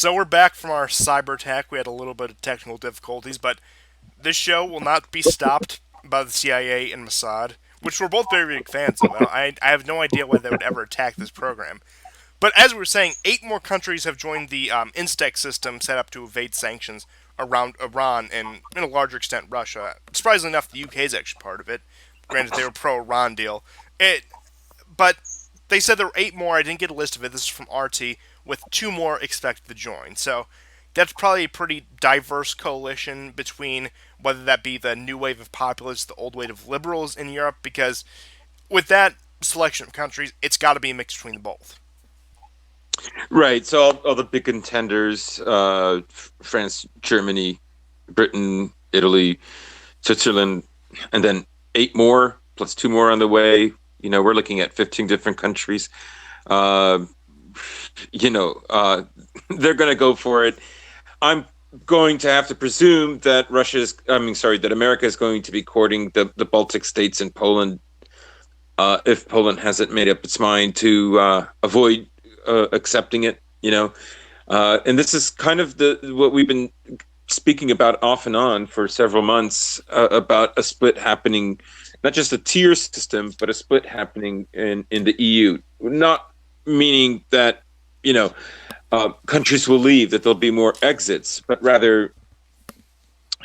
So we're back from our cyber attack. We had a little bit of technical difficulties, but this show will not be stopped by the CIA and Mossad, which we're both very big fans of. I have no idea why they would ever attack this program. But as we were saying, 8 more countries have joined the Instex system set up to evade sanctions around Iran and, in a larger extent, Russia. Surprisingly enough, the UK is actually part of it. Granted, they were pro-Iran deal. But they said there were 8 more. I didn't get a list of it. This is from RT, with 2 more expected to join. So that's probably a pretty diverse coalition between whether that be the new wave of populists, the old wave of liberals in Europe, because with that selection of countries, it's got to be a mix between the both. Right. So all the big contenders, France, Germany, Britain, Italy, Switzerland, and then 8 more plus 2 more on the way. We're looking at 15 different countries. Uh, they're going to go for it. I'm going to have to presume that that America is going to be courting the Baltic states and Poland, if Poland hasn't made up its mind to avoid accepting it. And this is kind of what we've been speaking about off and on for several months, about a split happening, not just a tier system, but a split happening in the EU. Not meaning that countries will leave, that there'll be more exits, but rather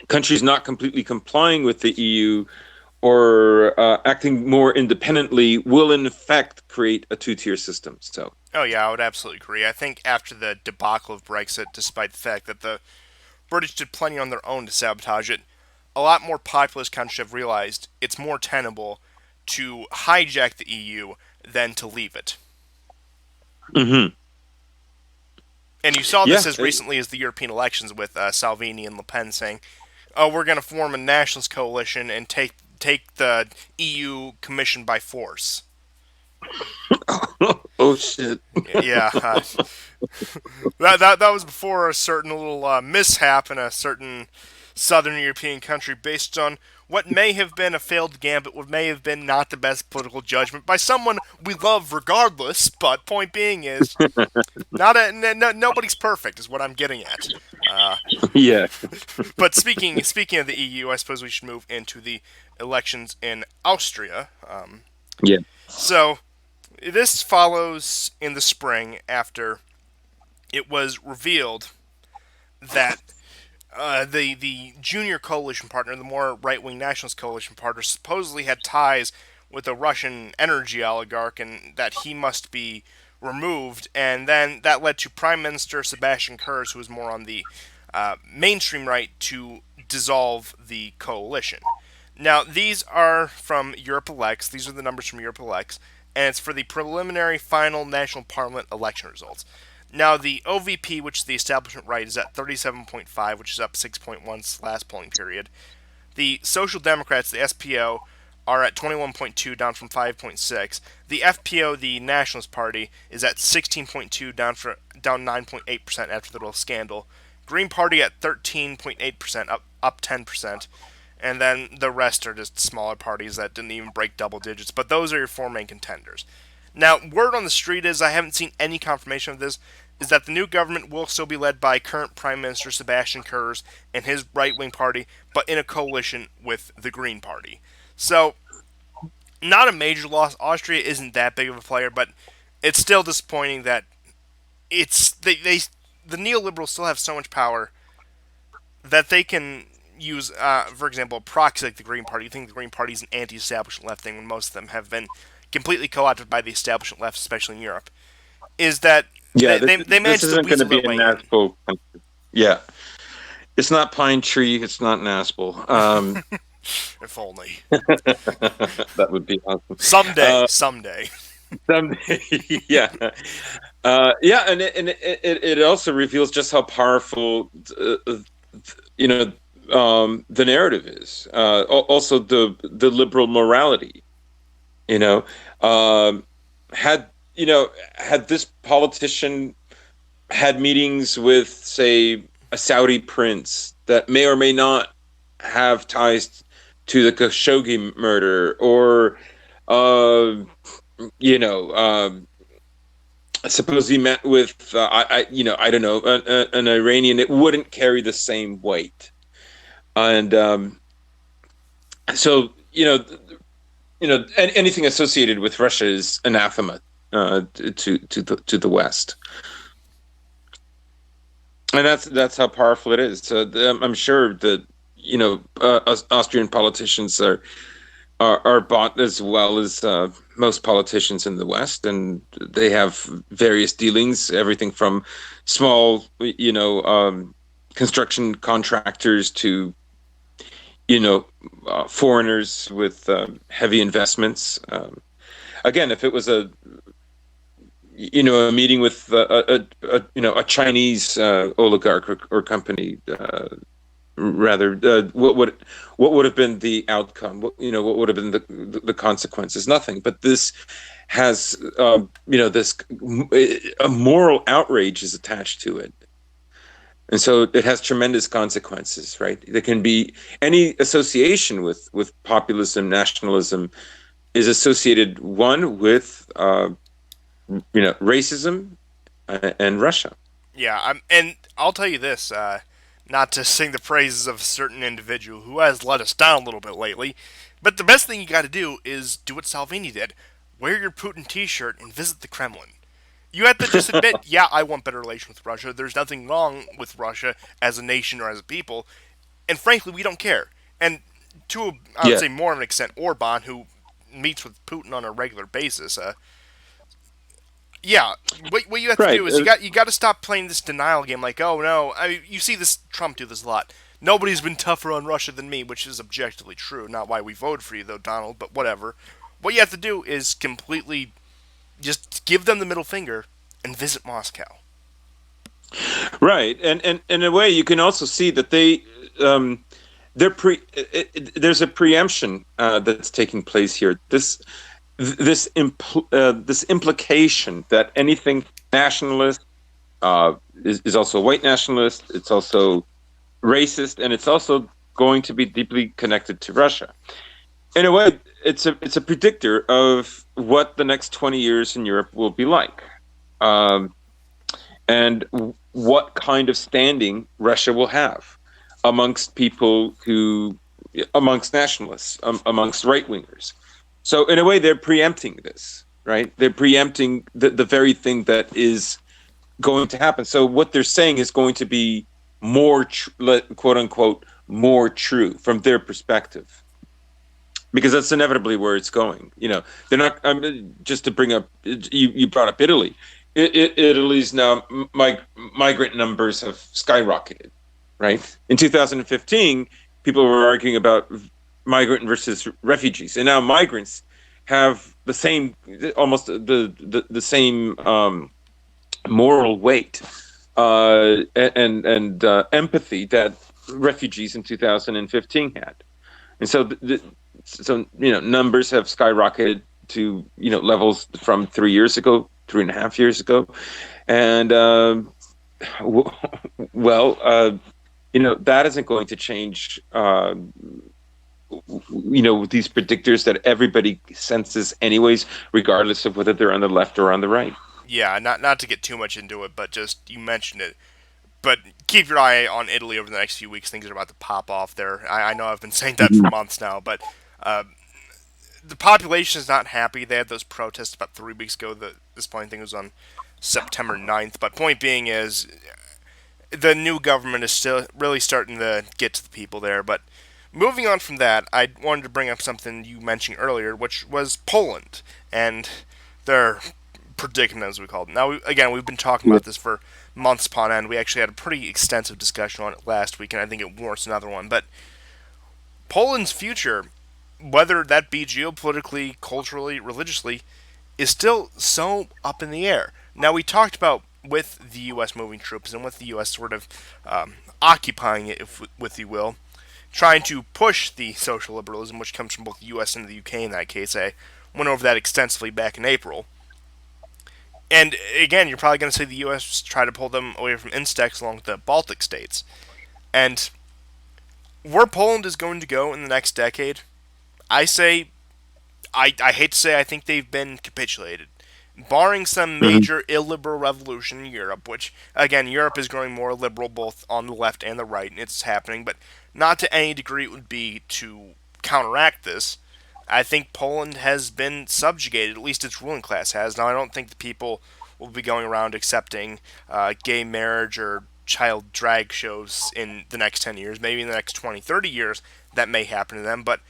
countries not completely complying with the EU or acting more independently will in effect create a two-tier system. So Oh yeah, I would absolutely agree. I think after the debacle of Brexit, despite the fact that the British did plenty on their own to sabotage it, a lot more populist countries have realized it's more tenable to hijack the EU than to leave it. hmm And you saw this yeah, as recently as the European elections with Salvini and Le Pen saying, "Oh, we're going to form a nationalist coalition and take the EU Commission by force." oh shit. Yeah, that was before a certain little mishap in a certain southern European country based on what may have been a failed gambit, what may have been not the best political judgment by someone we love regardless. But point being is, nobody's perfect, is what I'm getting at. Uh, Yeah. but speaking of the EU, I suppose we should move into the elections in Austria. Yeah. So this follows in the spring after it was revealed that the junior coalition partner, the more right wing nationalist coalition partner, supposedly had ties with a Russian energy oligarch, and that he must be removed. And then that led to Prime Minister Sebastian Kurz, who was more on the mainstream right, to dissolve the coalition. Now, these are from Europe Elects. These are the numbers from Europe Elects, and it's for the preliminary final national parliament election results. Now, the OVP, which is the establishment right, is at 37.5, which is up 6.1 since last polling period. The Social Democrats, the SPO, are at 21.2, down from 5.6. The FPO, the Nationalist Party, is at 16.2, down 9.8% after the little scandal. Green Party at 13.8%, up 10%. And then the rest are just smaller parties that didn't even break double digits. But those are your 4 main contenders. Now, word on the street is, I haven't seen any confirmation of this, is that the new government will still be led by current Prime Minister Sebastian Kurz and his right wing party, but in a coalition with the Green Party. So, not a major loss. Austria isn't that big of a player, but it's still disappointing that the neoliberals still have so much power that they can use, for example, a proxy like the Green Party. You think the Green Party is an anti-establishment left thing when most of them have been completely co-opted by the establishment left, especially in Europe, is that Yeah. they This managed to isn't going to weasel be their a way in. NASPO country. Yeah. It's not Pine Tree. It's not NASPO. If only. That would be awesome. Someday, Uh, someday. Someday. Yeah. Yeah. And it also reveals just how powerful, you know, the narrative is. Also, the liberal morality. You know, um, had had this politician had meetings with, say, a Saudi prince that may or may not have ties to the Khashoggi murder, or uh, you know, suppose he met with I don't know, an Iranian, it wouldn't carry the same weight. And so anything associated with Russia is anathema to the West, and that's how powerful it is. So I'm sure that Austrian politicians are bought as well as most politicians in the West, and they have various dealings, everything from small, construction contractors to foreigners with heavy investments. Again, if it was a meeting with a Chinese oligarch or company, rather, what would have been the outcome? What would have been the consequences? Nothing. But this has this a moral outrage is attached to it. And so it has tremendous consequences, right? There can be any association with populism, nationalism is associated, one, with racism and Russia. Yeah, and I'll tell you this, not to sing the praises of a certain individual who has let us down a little bit lately, but the best thing you got to do is do what Salvini did: wear your Putin T-shirt and visit the Kremlin. You have to just admit, yeah, I want better relations with Russia. There's nothing wrong with Russia as a nation or as a people, and frankly, we don't care. And to, I would Yeah, say, more of an extent, Orban, who meets with Putin on a regular basis, yeah, what you have to right. do is you got to stop playing this denial game. Like, oh no, I mean, you see this Trump do this a lot. Nobody's been tougher on Russia than me, which is objectively true. Not why we voted for you though, Donald. But whatever. What you have to do is completely just give them the middle finger and visit Moscow. Right, and in a way, you can also see that there's a preemption that's taking place here. This implication that anything nationalist is also white nationalist. It's also racist, and it's also going to be deeply connected to Russia. In a way, it's a predictor of what the next 20 years in Europe will be like. Um, and what kind of standing Russia will have amongst people amongst nationalists, amongst right wingers. So, in a way, they're preempting this, right? They're preempting the very thing that is going to happen. So, what they're saying is going to be quote unquote, more true from their perspective. Because that's inevitably where it's going. They're not. Just to bring up, you brought up Italy. Italy's now migrant numbers have skyrocketed, right? In 2015, people were arguing about migrant versus refugees, and now migrants have the same, almost the same moral weight and empathy that refugees in 2015 had, and so numbers have skyrocketed to levels from 3 years ago, 3.5 years ago, and well, that isn't going to change. These predictors that everybody senses, anyways, regardless of whether they're on the left or on the right. Yeah, not to get too much into it, but just you mentioned it. But keep your eye on Italy over the next few weeks. Things are about to pop off there. I know I've been saying that for months now, but uh, the population is not happy. They had those protests about 3 weeks ago. This point, I think it was on September 9th. But point being is, the new government is still really starting to get to the people there. But moving on from that, I wanted to bring up something you mentioned earlier, which was Poland and their predicament, as we call it. Now, again, we've been talking about this for months upon end. We actually had a pretty extensive discussion on it last week, and I think it warrants another one. But Poland's future, whether that be geopolitically, culturally, religiously, is still so up in the air. Now, we talked about with the U.S. moving troops and with the U.S. sort of occupying it, if, with you will, trying to push the social liberalism, which comes from both the U.S. and the U.K. in that case. I went over that extensively back in April. And again, you're probably going to say the U.S. try to pull them away from Instex along with the Baltic states. And where Poland is going to go in the next decade, I say, I hate to say I think they've been capitulated. barring some Mhm. major illiberal revolution in Europe, which, again, Europe is growing more liberal both on the left and the right, and it's happening, but not to any degree it would be to counteract this. I think Poland has been subjugated, at least its ruling class has. Now, I don't think the people will be going around accepting gay marriage or child drag shows in the next 10 years. Maybe in the next 20, 30 years, that may happen to them, but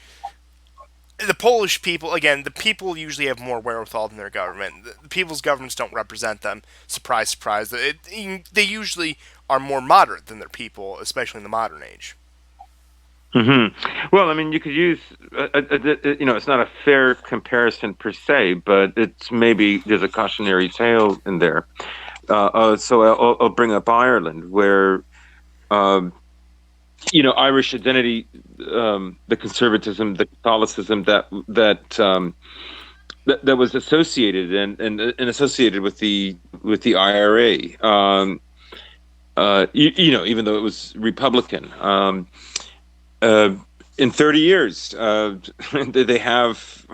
the Polish people, again, the people usually have more wherewithal than their government. The people's governments don't represent them. Surprise, surprise. They usually are more moderate than their people, especially in the modern age. Hmm. Well, I mean, you could use, it's not a fair comparison per se, but it's maybe there's a cautionary tale in there. So I'll bring up Ireland, where um, Irish identity, the conservatism, the Catholicism that was associated and associated with the IRA. Even though it was Republican. Uh, in 30 years, they have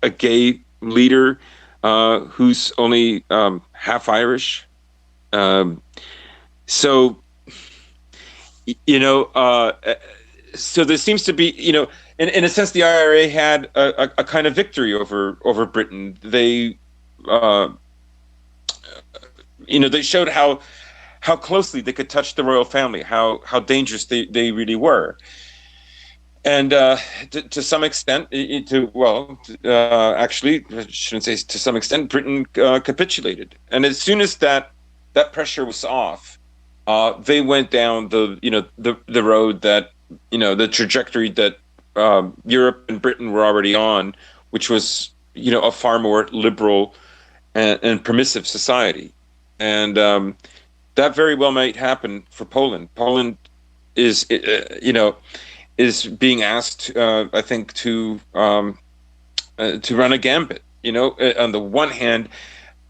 a gay leader who's only half Irish. Um, so, you know, uh, so there seems to be, in a sense, the IRA had a kind of victory over Britain. Uh, they showed how closely they could touch the royal family, how dangerous they really were. And to some extent, actually, I shouldn't say to some extent, Britain capitulated. And as soon as that pressure was off, they went down the road that the trajectory that Europe and Britain were already on, which was a far more liberal and permissive society. And that very well might happen for Poland. Poland is is being asked, I think, to run a gambit. On the one hand,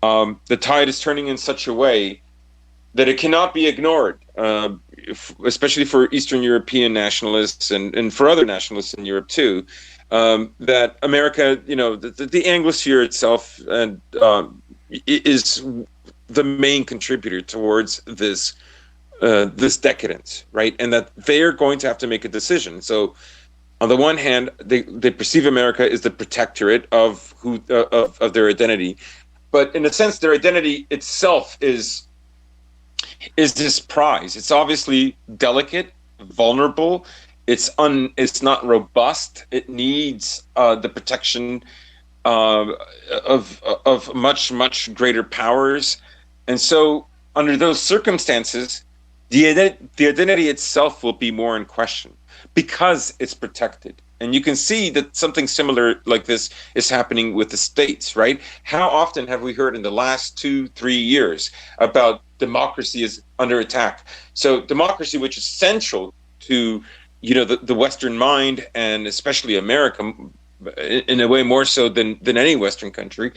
the tide is turning in such a way that it cannot be ignored, especially for Eastern European nationalists and for other nationalists in Europe too. That America, the Anglosphere itself, and is the main contributor towards this decadence, right? And that they are going to have to make a decision. So, on the one hand, they perceive America as the protectorate of of their identity, but in a sense, their identity itself is this prize. It's obviously delicate, vulnerable. It's not robust. It needs the protection of much greater powers, and so under those circumstances, the identity itself will be more in question because it's protected. And you can see that something similar like this is happening with the states, right? How often have we heard in the last 2-3 years about democracy is under attack? So democracy, which is central to the Western mind, and especially America, in a way more so than any Western country.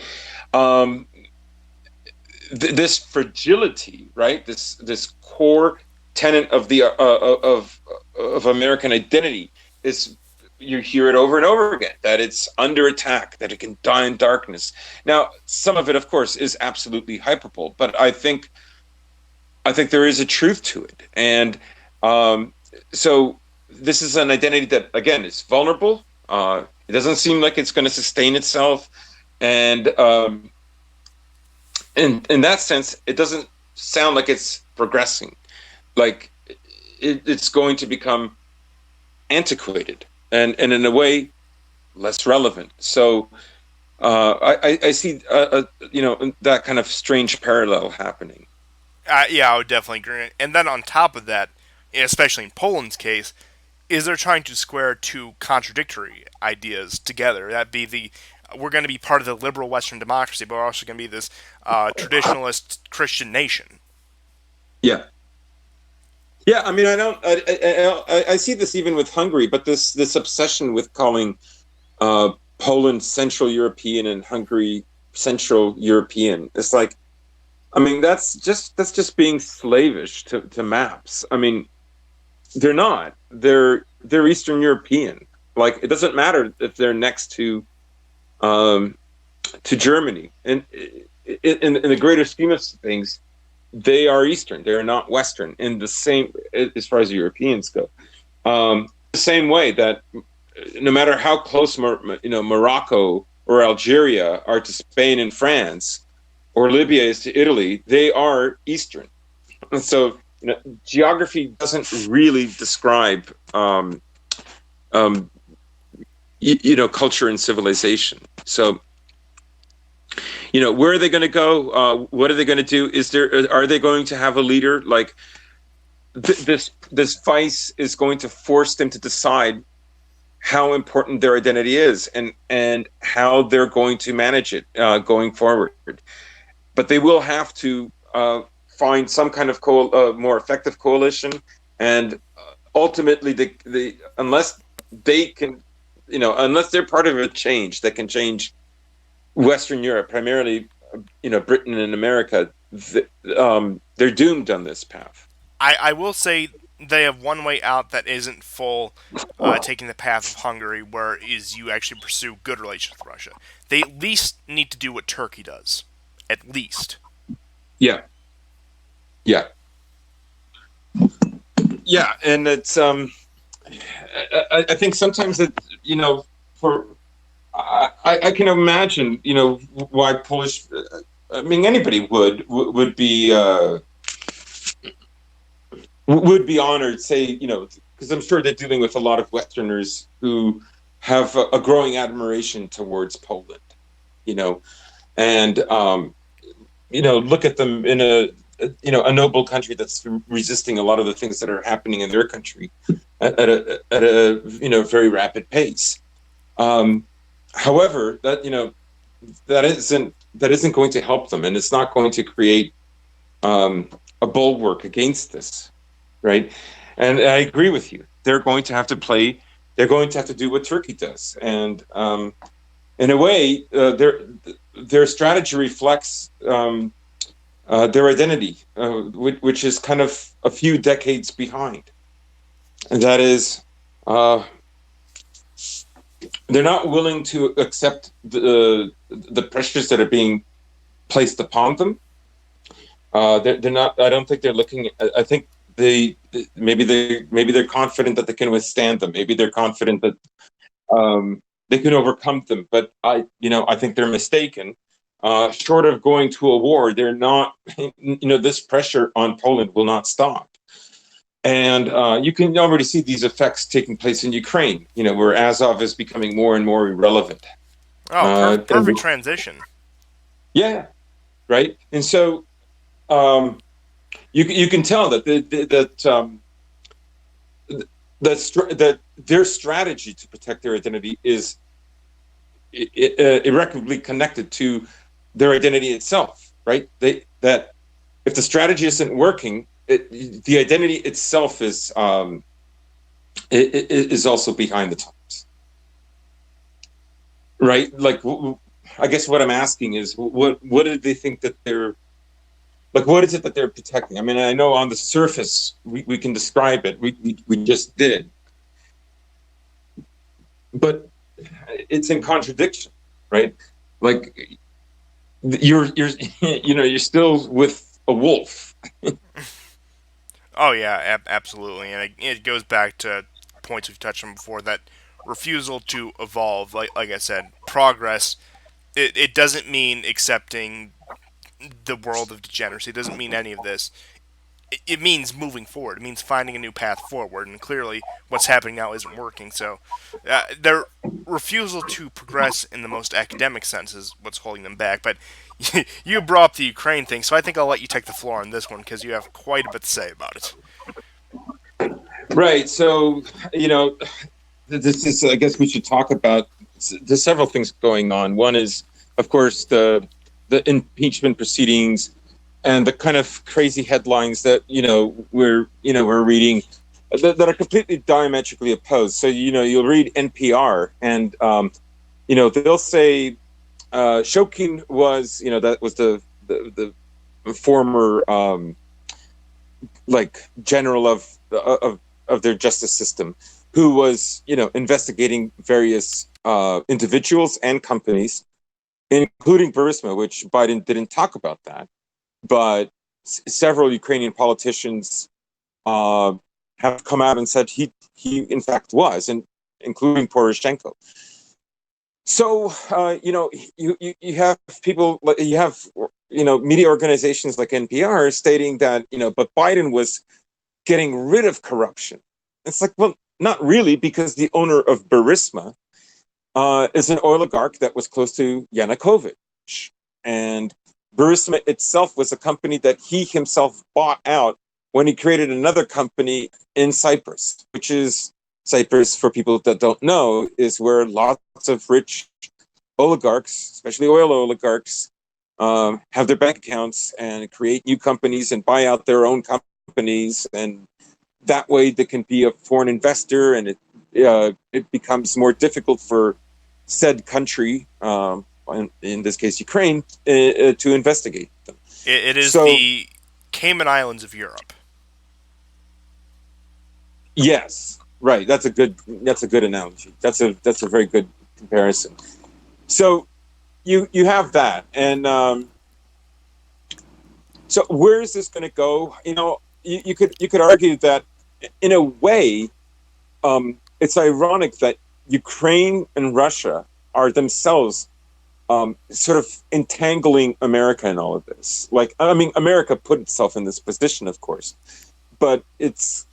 This fragility, right? This core tenet of the of American identity is, you hear it over and over again, that it's under attack, that it can die in darkness. Now, some of it, of course, is absolutely hyperbole, but I think there is a truth to it, and so this is an identity that again is vulnerable. It doesn't seem like it's going to sustain itself, and in that sense, it doesn't sound like it's progressing. Like it's going to become antiquated and in a way less relevant. So I see that kind of strange parallel happening. Yeah, I would definitely agree. And then on top of that, especially in Poland's case, is they're trying to square two contradictory ideas together. That be we're going to be part of the liberal Western democracy, but we're also going to be this traditionalist Christian nation. Yeah. Yeah, I mean, I don't. I see this even with Hungary, but this obsession with calling Poland Central European and Hungary Central European. It's like, I mean, that's just being slavish to maps. I mean, they're not. They're Eastern European. Like, it doesn't matter if they're next um, to Germany, and in the greater scheme of things, they are Eastern. They are not Western in the same as far as Europeans go. The same way that no matter how close Morocco or Algeria are to Spain and France, or Libya is to Italy, they are Eastern. And so geography doesn't really describe culture and civilization. So where are they going to go? What are they going to do? Are they going to have a leader? Like this vice is going to force them to decide how important their identity is and how they're going to manage it going forward. But they will have to find some kind of more effective coalition, and ultimately, unless they can, unless they're part of a change that can change Western Europe, primarily, Britain and America, they're doomed on this path. I will say they have one way out that isn't full taking the path of Hungary, where is you actually pursue good relations with Russia. They at least need to do what Turkey does. At least. Yeah. Yeah. Yeah, and it's I think sometimes that for I can imagine why Polish anybody would be honored, say, because I'm sure they're dealing with a lot of Westerners who have a growing admiration towards Poland, and look at them in a noble country that's resisting a lot of the things that are happening in their country at a very rapid pace. However, that isn't going to help them, and it's not going to create a bulwark against this, right? And I agree with you. They're going to have to play. They're going to have to do what Turkey does, and in a way, their strategy reflects their identity, which is kind of a few decades behind, and that is, they're not willing to accept the pressures that are being placed upon them. They're not. I don't think they're looking. I think maybe they're confident that they can withstand them. Maybe they're confident that they can overcome them. But I think they're mistaken. Short of going to a war, they're not. This pressure on Poland will not stop. And you can already see these effects taking place in Ukraine, where Azov is becoming more and more irrelevant. Oh, perfect transition. Yeah, right. And so you can tell that that their strategy to protect their identity is irrecoverably connected to their identity itself. Right? That if the strategy isn't working, the identity itself is also behind the times, right? Like, I guess what I'm asking is, what do they think that they're like? What is it that they're protecting? I mean, I know on the surface we can describe it. We just did, but it's in contradiction, right? Like you're you're still with a wolf. Oh yeah, absolutely, and it goes back to points we've touched on before, that refusal to evolve. Like I said, progress. It doesn't mean accepting the world of degeneracy. It doesn't mean any of this. It means moving forward. It means finding a new path forward. And clearly, what's happening now isn't working. So, their refusal to progress in the most academic sense is what's holding them back. But you brought up the Ukraine thing, so I think I'll let you take the floor on this one because you have quite a bit to say about it. Right. So, this is, I guess we should talk about, there's several things going on. One is, of course, the impeachment proceedings and the kind of crazy headlines that, we're reading that are completely diametrically opposed. So, you'll read NPR and, they'll say, Shokin was, that was the former, general of their justice system, who was, investigating various individuals and companies including Burisma, which Biden didn't talk about that, but several Ukrainian politicians uh, have come out and said he in fact was, and including Poroshenko. So you have people, you have media organizations like NPR stating that but Biden was getting rid of corruption. It's like, well, not really, because the owner of Burisma is an oligarch that was close to Yanukovych, and Burisma itself was a company that he himself bought out when he created another company in Cyprus, which is Cyprus, for people that don't know, is where lots of rich oligarchs, especially oil oligarchs, have their bank accounts and create new companies and buy out their own companies, and that way they can be a foreign investor, and it becomes more difficult for said country, in this case Ukraine, to investigate them. It is So the Cayman Islands of Europe. yes, right. That's a good analogy. That's a very good comparison. So you have that, and so where is this going to go? You could argue that in a way, it's ironic that Ukraine and Russia are themselves sort of entangling America in all of this. Like, I mean, America put itself in this position, of course, but it's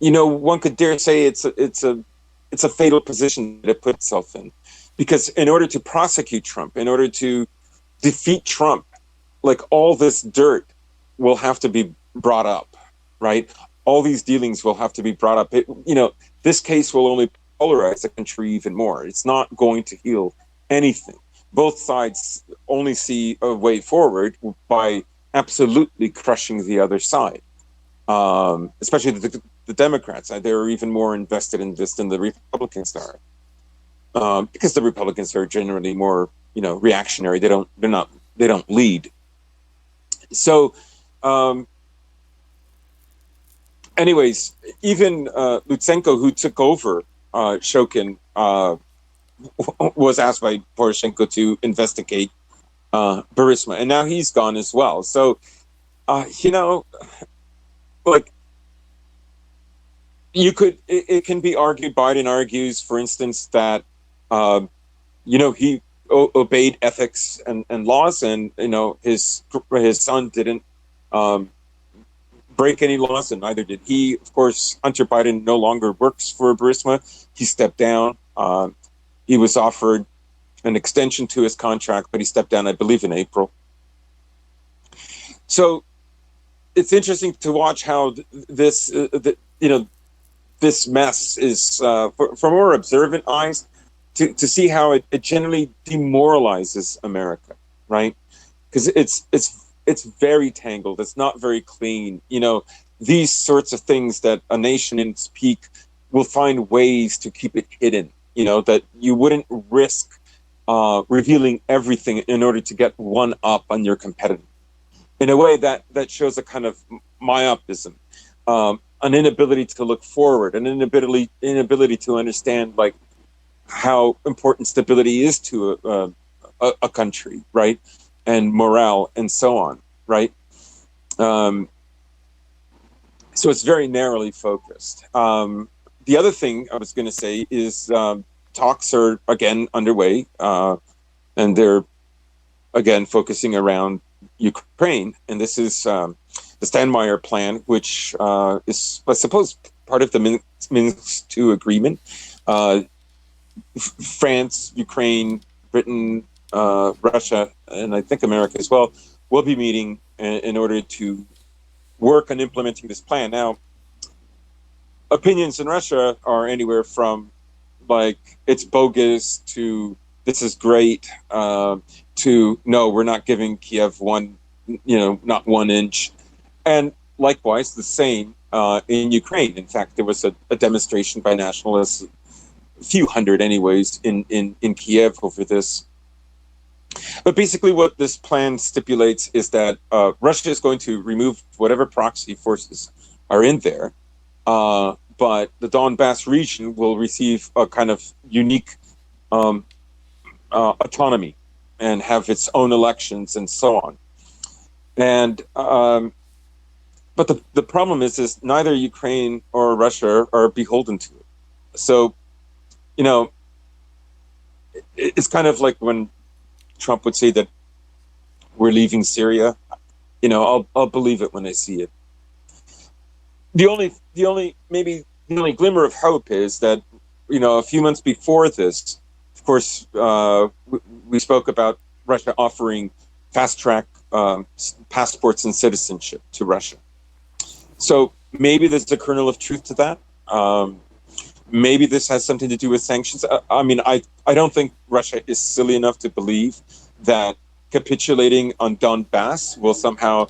one could dare say it's a fatal position that it put itself in, because in order to prosecute Trump, in order to defeat Trump, like, all this dirt will have to be brought up, right? All these dealings will have to be brought up. This case will only polarize the country even more. It's not going to heal anything. Both sides only see a way forward by absolutely crushing the other side, especially the Democrats. They're even more invested in this than the Republicans are, because the Republicans are generally more, reactionary. They don't lead. So, anyways, even Lutsenko, who took over Shokin, was asked by Poroshenko to investigate Burisma, and now he's gone as well. So, like, it can be argued. Biden argues, for instance, that he obeyed ethics and laws, and his son didn't break any laws, and neither did he. Of course, Hunter Biden no longer works for Burisma. He stepped down. He was offered an extension to his contract, but he stepped down, I believe, in April. So it's interesting to watch how this mess is, for more observant eyes, to see how it generally demoralizes America, right? Because it's very tangled. It's not very clean. These sorts of things that a nation in its peak will find ways to keep it hidden. That you wouldn't risk revealing everything in order to get one up on your competitor. In a way, that shows a kind of myopism, an inability to look forward, an inability to understand, like, how important stability is to a country, right? And morale and so on, right? So it's very narrowly focused. The other thing I was going to say is, talks are again underway, and they're again focusing around Ukraine. And this is the Steinmeier plan, which is, I suppose, part of the Minsk II agreement. France, Ukraine, Britain, Russia, and I think America as well, will be meeting in order to work on implementing this plan. Now, opinions in Russia are anywhere from, like, it's bogus, to this is great, to no, we're not giving Kiev not 1 inch. And likewise, the same in Ukraine. In fact, there was a demonstration by nationalists, a few hundred anyways, in Kiev over this. But basically what this plan stipulates is that Russia is going to remove whatever proxy forces are in there, but the Donbass region will receive a kind of unique autonomy, and have its own elections and so on. And but the problem is neither Ukraine or Russia are beholden to it. So, you know, it's kind of like when Trump would say that we're leaving Syria. You know, I'll believe it when I see it. The only glimmer of hope is that, you know, a few months before this, of course, we spoke about Russia offering fast track passports and citizenship to Russia. So maybe there's a kernel of truth to that. Maybe this has something to do with sanctions. I mean, I don't think Russia is silly enough to believe that capitulating on Donbass will somehow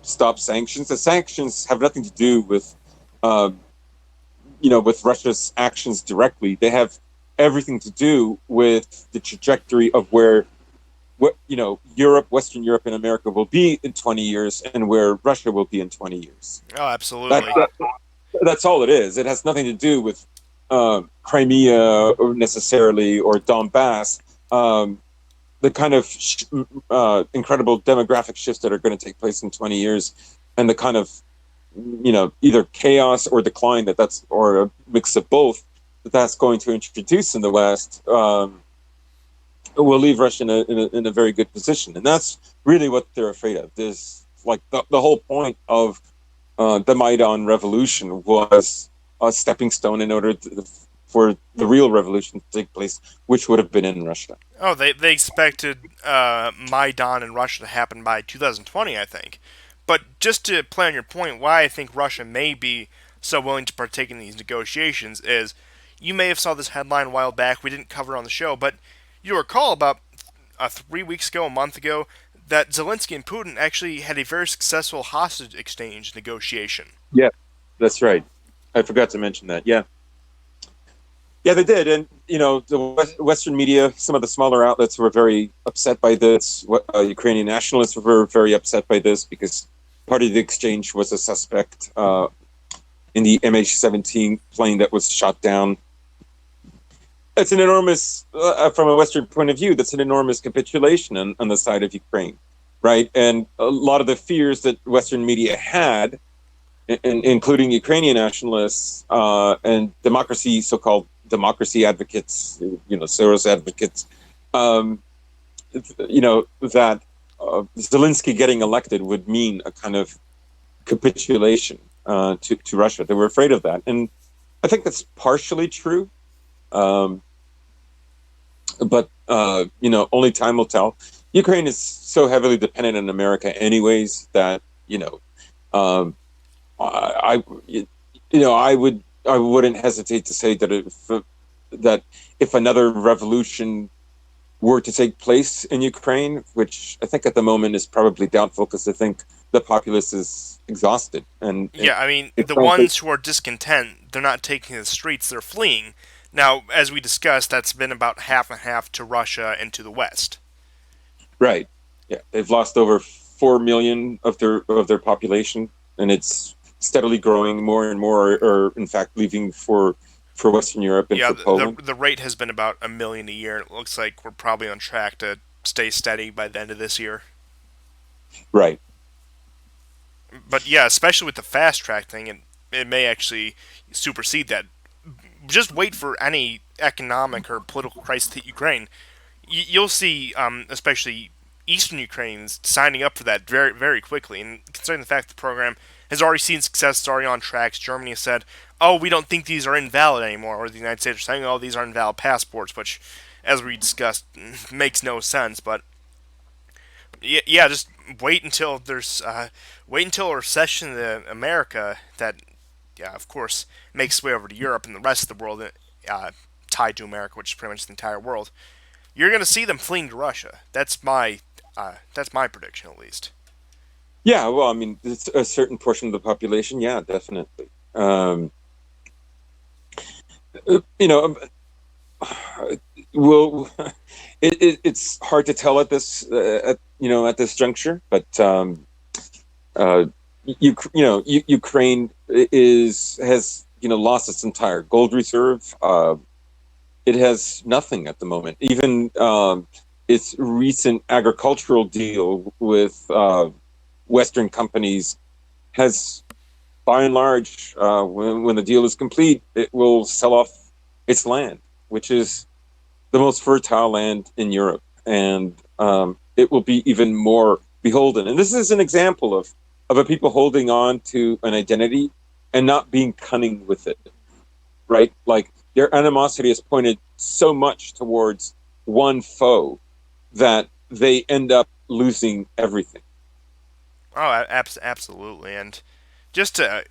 stop sanctions. The sanctions have nothing to do with, with Russia's actions directly. They have everything to do with the trajectory of where, Europe, Western Europe, and America will be in 20 years, and where Russia will be in 20 years. Oh, absolutely. That's all it is. It has nothing to do with Crimea or necessarily, or Donbass. The kind of incredible demographic shifts that are going to take place in 20 years, and the kind of, either chaos or decline or a mix of both that's going to introduce in the West, will leave Russia in a very good position. And that's really what they're afraid of. There's like the whole point of the Maidan revolution was a stepping stone in order for the real revolution to take place, which would have been in Russia. Oh, they expected Maidan in Russia to happen by 2020, I think. But just to play on your point, why I think Russia may be so willing to partake in these negotiations is, you may have saw this headline a while back. We didn't cover it on the show, but you recall about 3 weeks ago, a month ago, that Zelensky and Putin actually had a very successful hostage exchange negotiation. Yeah, that's right. I forgot to mention that. Yeah. Yeah, they did. And, the Western media, some of the smaller outlets were very upset by this. Ukrainian nationalists were very upset by this because part of the exchange was a suspect in the MH17 plane that was shot down. That's an enormous, from a Western point of view, that's an enormous capitulation on the side of Ukraine, right? And a lot of the fears that Western media had, including Ukrainian nationalists and so-called democracy advocates, Soros advocates, that Zelensky getting elected would mean a kind of capitulation to Russia. They were afraid of that. And I think that's partially true. But only time will tell. Ukraine is so heavily dependent on America anyways that, I wouldn't hesitate to say that if another revolution were to take place in Ukraine, which I think at the moment is probably doubtful because I think the populace is exhausted. And yeah, I mean, the ones who are discontent, they're not taking the streets, they're fleeing. Now, as we discussed, that's been about half and half to Russia and to the West. Right. Yeah, they've lost over 4 million of their population, and it's steadily growing. More and more are in fact leaving for Western Europe and for Poland. The rate has been about 1 million a year. It looks like we're probably on track to stay steady by the end of this year. Right. But yeah, especially with the fast track thing, it may actually supersede that. Just wait for any economic or political crisis to hit Ukraine. You'll see, especially Eastern Ukrainians signing up for that very, very quickly. And considering the fact the program has already seen success, it's already on tracks. Germany has said, "Oh, we don't think these are invalid anymore," or the United States are saying, "Oh, these are invalid passports," which, as we discussed, makes no sense. But yeah, just wait until a recession in America that, yeah, of course, makes its way over to Europe and the rest of the world, tied to America, which is pretty much the entire world. You're going to see them fleeing to Russia. That's my prediction, at least. Yeah, well, I mean, it's a certain portion of the population. Yeah, definitely. Well, it's hard to tell at this juncture, but Ukraine has lost its entire gold reserve. It has nothing at the moment. Even its recent agricultural deal with Western companies has, by and large, when the deal is complete, it will sell off its land, which is the most fertile land in Europe, and it will be even more beholden. And this is an example of a people holding on to an identity and not being cunning with it, right? Like their animosity is pointed so much towards one foe that they end up losing everything. Oh, absolutely. And just to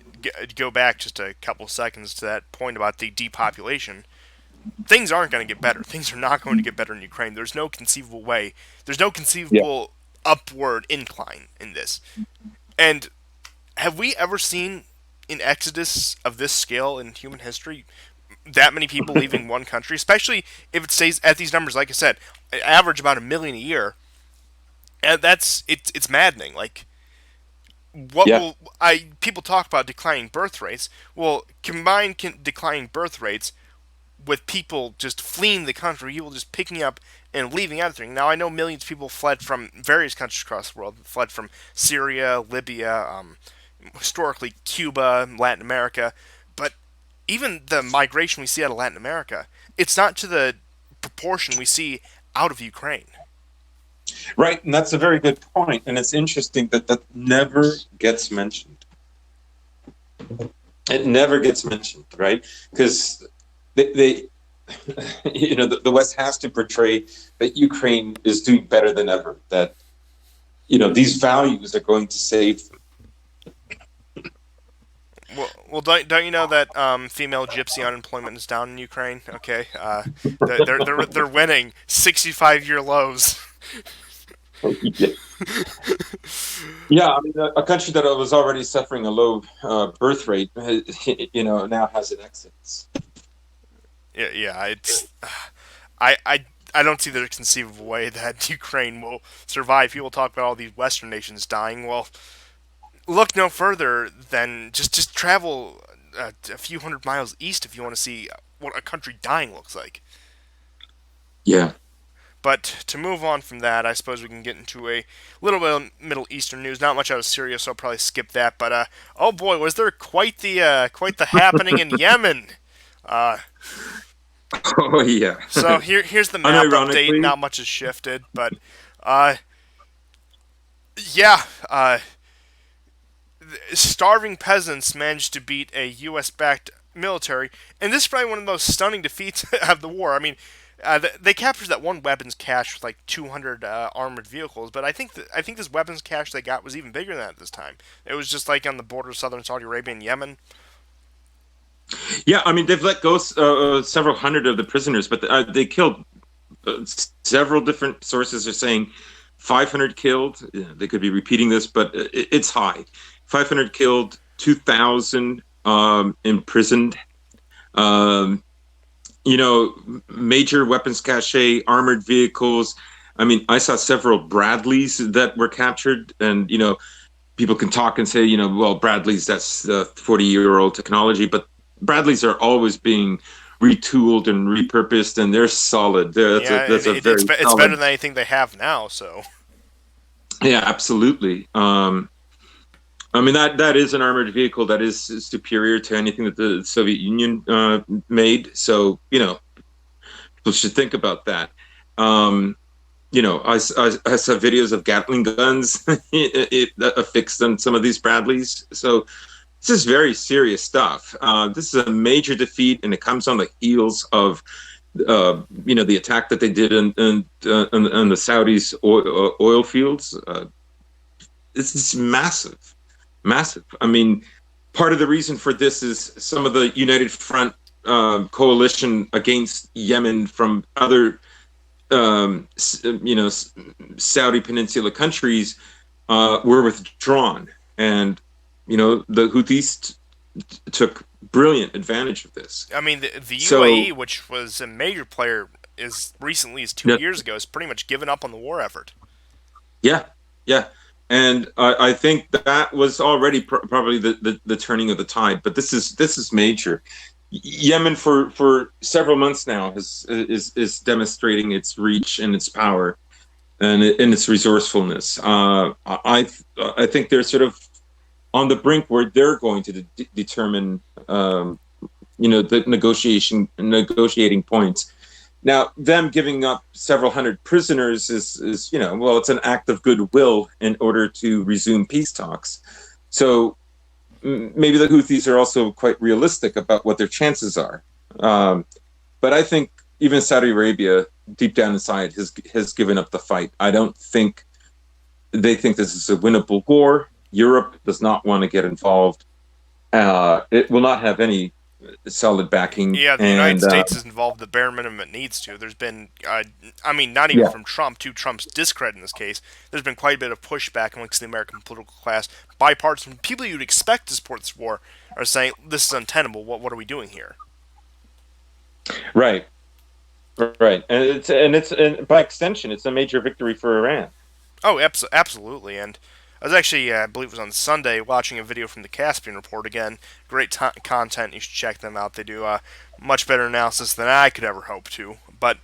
go back just a couple seconds to that point about the depopulation, things aren't going to get better. Things are not going to get better in Ukraine. There's no conceivable way. There's no Yeah. conceivable upward incline in this. And have we ever seen an exodus of this scale in human history? That many people leaving one country, especially if it stays at these numbers. Like I said, average about 1 million a year, and it's maddening. Like what Yeah. will I people talk about declining birth rates? Well, combine declining birth rates with people just fleeing the country, people just picking up and leaving everything. Now I know millions of people fled from various countries across the world, fled from Syria, Libya, historically Cuba, Latin America, but even the migration we see out of Latin America, it's not to the proportion we see out of Ukraine. Right. And that's a very good point. And it's interesting that that never gets mentioned. It never gets mentioned, right? Because they the West has to portray that Ukraine is doing better than ever, that, these values are going to save them. Well, don't you know that female gypsy unemployment is down in Ukraine? Okay, they're winning 65-year lows. Yeah. Yeah, I mean, a country that was already suffering a low birth rate, now has an exodus. Yeah, it's I don't see the conceivable way that Ukraine will survive. People talk about all these Western nations dying. Well, look no further than just travel a few hundred miles east if you want to see what a country dying looks like. Yeah. But to move on from that, I suppose we can get into a little bit of Middle Eastern news. Not much out of Syria, so I'll probably skip that. But oh boy, was there quite the happening in Yemen? Uh, Oh, yeah. so here's the map update. Unironically, Not much has shifted, but uh, yeah, starving peasants managed to beat a U.S.-backed military, and this is probably one of the most stunning defeats of the war. I mean, they captured that one weapons cache with like 200 armored vehicles, but I think this weapons cache they got was even bigger than that this time. It was just like on the border of southern Saudi Arabia and Yemen. yeah, I mean, they've let go several hundred of the prisoners, but they killed several different sources are saying 500 killed. Yeah, they could be repeating this, but it's high. 500 killed, 2,000 imprisoned. Um, Major weapons cache, armored vehicles. I mean, I saw several Bradleys that were captured, and people can talk and say, well, Bradleys, that's 40-year-old technology, but Bradleys are always being retooled and repurposed, and they're solid. Yeah, That's a very it's better solid. than anything they have now. So Yeah, absolutely. I mean, that is an armored vehicle that is superior to anything that the Soviet Union made. So people should think about that. Um, I saw videos of Gatling guns affixed on some of these Bradleys. So this is very serious stuff. This is a major defeat, and it comes on the heels of the attack that they did in the Saudis' oil fields. This is massive, massive. I mean, part of the reason for this is some of the United Front coalition against Yemen from other, Saudi Peninsula countries were withdrawn, and the Houthis took brilliant advantage of this. I mean, the So UAE, which was a major player as recently as two yeah, years ago, has pretty much given up on the war effort. yeah, yeah. And I think that was already probably the turning of the tide. But this is major. Yemen for several months now is demonstrating its reach and its power. and its resourcefulness. I think they're sort of on the brink where they're going to determine, the negotiating points. Now, them giving up several hundred prisoners is well, it's an act of goodwill in order to resume peace talks. So maybe the Houthis are also quite realistic about what their chances are. But I think even Saudi Arabia, deep down inside, has given up the fight. I don't think they think this is a winnable war. Europe does not want to get involved. It will not have any solid backing, Yeah, the United and States is involved the bare minimum it needs to. There's been, I mean, not even yeah, from Trump, to Trump's discredit in this case, there's been quite a bit of pushback amongst the American political class. Bipartisan people you'd expect to support this war are saying this is untenable. What are we doing here? right, right, and by extension, it's a major victory for Iran. Oh, absolutely. And I was actually, I believe it was on Sunday, watching a video from the Caspian Report. Again, great content. You should check them out. They do much better analysis than I could ever hope to. But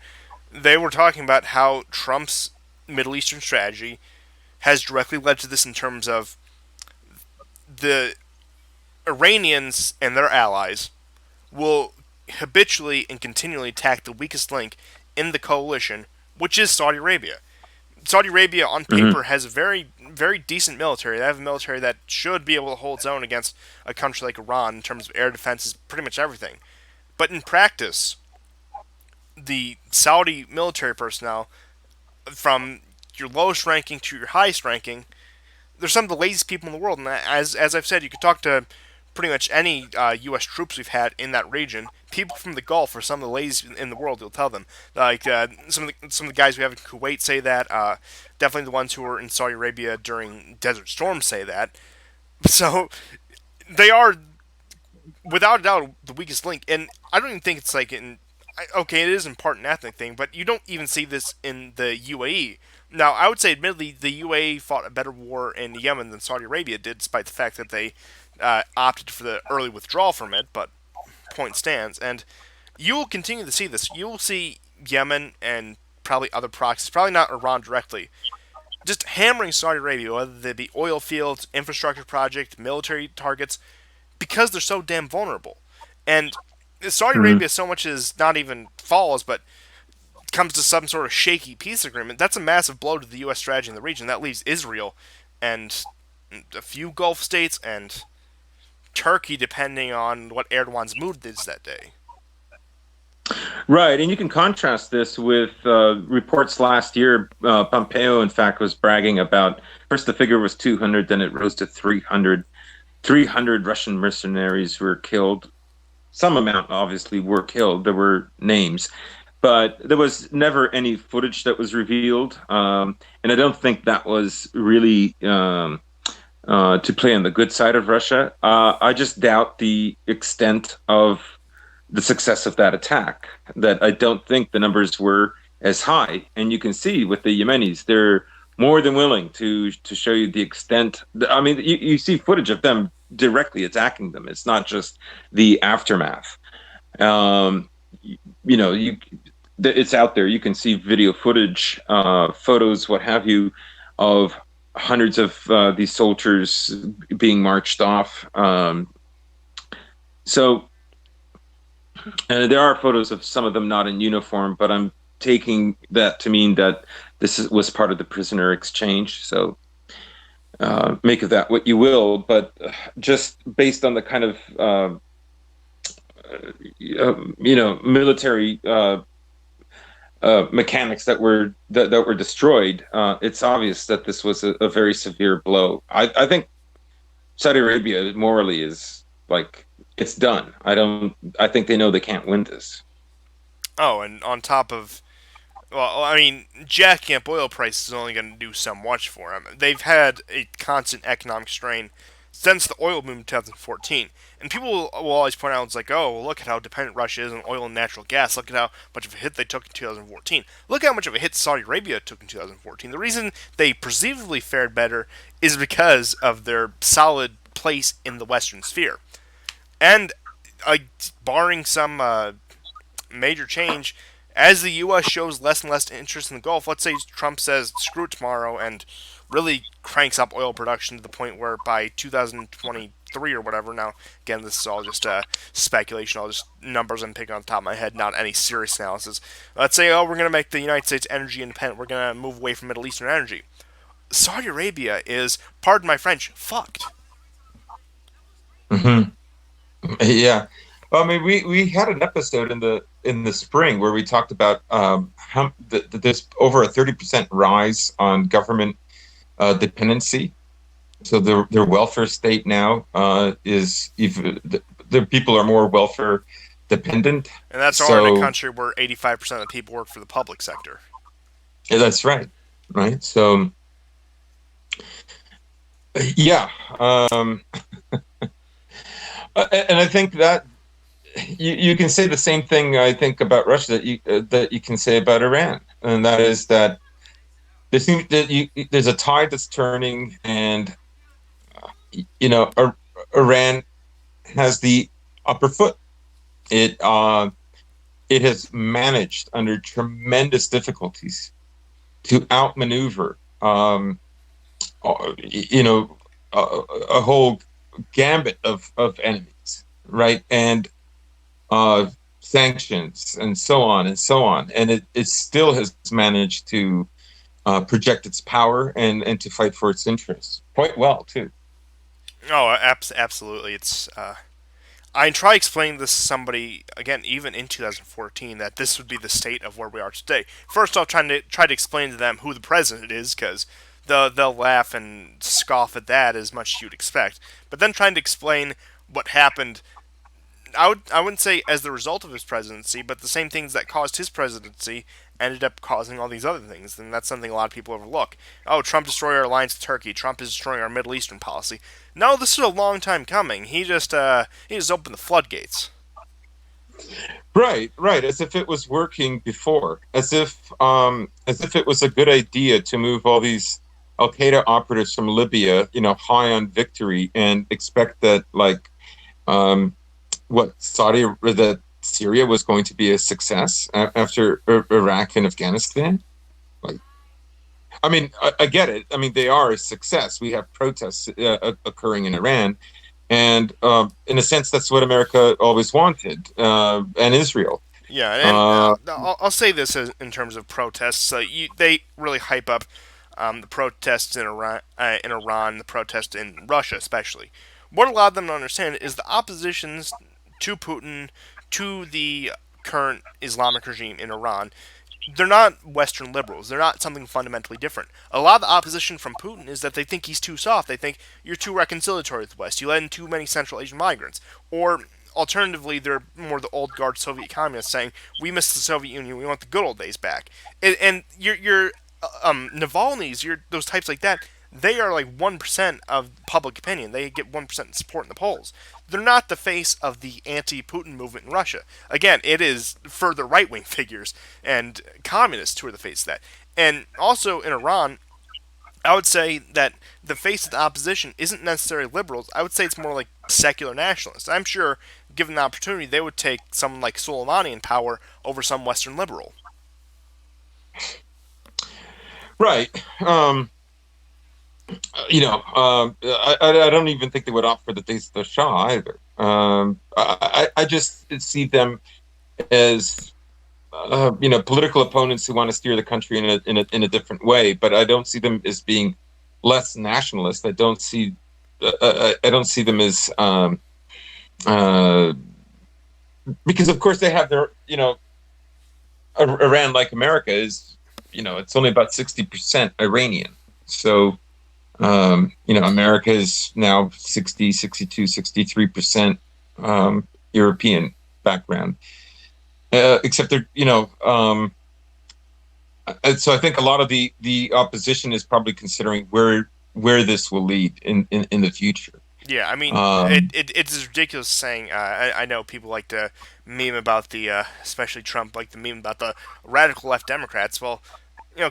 they were talking about how Trump's Middle Eastern strategy has directly led to this in terms of the Iranians and their allies will habitually and continually attack the weakest link in the coalition, which is Saudi Arabia. Saudi Arabia, on Hmm. paper, has a very, very decent military. They have a military that should be able to hold its own against a country like Iran in terms of air defenses, pretty much everything. But in practice, the Saudi military personnel, from your lowest ranking to your highest ranking, they're some of the laziest people in the world. And as I've said, you could talk to pretty much any U.S. troops we've had in that region. People from the Gulf are some of the laziest in the world. You'll tell them. Like some of the guys we have in Kuwait say that. Definitely the ones who were in Saudi Arabia during Desert Storm say that. So they are, without a doubt, the weakest link. And I don't even think it's like in. Okay, it is in part an ethnic thing, but you don't even see this in the UAE. Now, I would say, admittedly, the UAE fought a better war in Yemen than Saudi Arabia did, despite the fact that they opted for the early withdrawal from it. But point stands, and you will continue to see this. You will see Yemen and probably other proxies, probably not Iran directly, just hammering Saudi Arabia, whether they be oil fields, infrastructure project, military targets, because they're so damn vulnerable. And Saudi Hmm. Arabia, so much as not even falls, but comes to some sort of shaky peace agreement, that's a massive blow to the U.S. strategy in the region. That leaves Israel and a few Gulf states and Turkey, depending on what Erdogan's mood is that day. Right, and you can contrast this with reports last year. Pompeo, in fact, was bragging about first the figure was 200, then it rose to 300. 300 Russian mercenaries were killed. Some amount, obviously, were killed. There were names, but there was never any footage that was revealed. And I don't think that was really to play on the good side of Russia. I just doubt the extent of the success of that attack. That I don't think the numbers were as high. And you can see with the Yemenis, they're more than willing to show you the extent. I mean, you see footage of them directly attacking them. It's not just the aftermath. Um, you it's out there. You can see video footage, photos, what have you, of hundreds of these soldiers being marched off. So there are photos of some of them not in uniform, but I'm taking that to mean that was part of the prisoner exchange. So make of that what you will. But just based on the kind of military mechanics that were destroyed, it's obvious that this was a very severe blow. I think Saudi Arabia morally is like it's done. I think they know they can't win this. Oh, and on top of, well, I mean, jacking up oil prices is only going to do so much for them. They've had a constant economic strain since the oil boom in 2014. And people will always point out, it's like, oh, well, look at how dependent Russia is on oil and natural gas. Look at how much of a hit they took in 2014. Look how much of a hit Saudi Arabia took in 2014. The reason they perceivably fared better is because of their solid place in the Western sphere. And barring some major change, as the U.S. shows less and less interest in the Gulf, let's say Trump says screw it tomorrow and really cranks up oil production to the point where by 2023 or whatever, now again this is all just speculation, all just numbers I'm picking on the top of my head, not any serious analysis. Let's say, oh, we're going to make the United States energy independent, we're going to move away from Middle Eastern energy. Saudi Arabia is, pardon my French, fucked. Hmm. Yeah. Well, I mean, we had an episode in the spring where we talked about how there's over a 30% rise on government dependency. So their welfare state now is even the people are more welfare dependent. And that's all in a So country where 85% of the people work for the public sector. yeah, that's right, right. So yeah, and I think that you can say the same thing I think about Russia that you can say about Iran, and that is that there's a tide that's turning, and you know, Iran has the upper foot. It it has managed under tremendous difficulties to outmaneuver, you know, a whole gambit of enemies, right? And sanctions and so on and so on. And it still has managed to project its power and to fight for its interests quite well, too. Oh, absolutely. I try explaining this to somebody again, even in 2014, that this would be the state of where we are today. First off, try to explain to them who the president is, because they'll laugh and scoff at that as much as you'd expect. But then trying to explain what happened, I wouldn't say as the result of his presidency, but the same things that caused his presidency ended up causing all these other things, and that's something a lot of people overlook. Oh, Trump destroyed our alliance with Turkey. Trump is destroying our Middle Eastern policy. No, this is a long time coming. He just opened the floodgates. Right, right. As if it was working before, as if it was a good idea to move all these Al Qaeda operatives from Libya, you know, high on victory, and expect that um, what that Syria was going to be a success after Iraq and Afghanistan. Like, I mean, I get it. I mean, they are a success. We have protests occurring in Iran, and in a sense, that's what America always wanted, and Israel. Yeah, and Uh, I'll say this in terms of protests. They really hype up the protests in Iran, the protests in Russia, especially. What a lot of them don't understand is the oppositions to Putin, to the current Islamic regime in Iran. They're not Western liberals. They're not something fundamentally different. A lot of the opposition from Putin is that they think he's too soft. They think you're too reconciliatory with the West. You let in too many Central Asian migrants. Or alternatively, they're more the old guard Soviet communists saying we miss the Soviet Union. We want the good old days back. And your Navalny's, your those types like that. They are like 1% of public opinion. They get 1% support in the polls. They're not the face of the anti-Putin movement in Russia. Again, it is further right-wing figures and communists who are the face of that. And also in Iran, I would say that the face of the opposition isn't necessarily liberals. I would say it's more like secular nationalists. I'm sure, given the opportunity, they would take someone like Soleimani in power over some Western liberal. right. You know, I don't even think they would opt for the Shah either. I just see them as you know, political opponents who want to steer the country in a different way. But I don't see them as being less nationalist. I don't see them as uh, because of course they have their, you know, Iran, like America, is, you know, it's only about 60% Iranian. So you know, America is now 60, 62, 63% European background. Except they're, you know, so I think a lot of the opposition is probably considering where this will lead in the future. Yeah, I mean, Um, it's ridiculous saying. I know people like to meme about especially Trump, like to meme about the radical left Democrats. Well,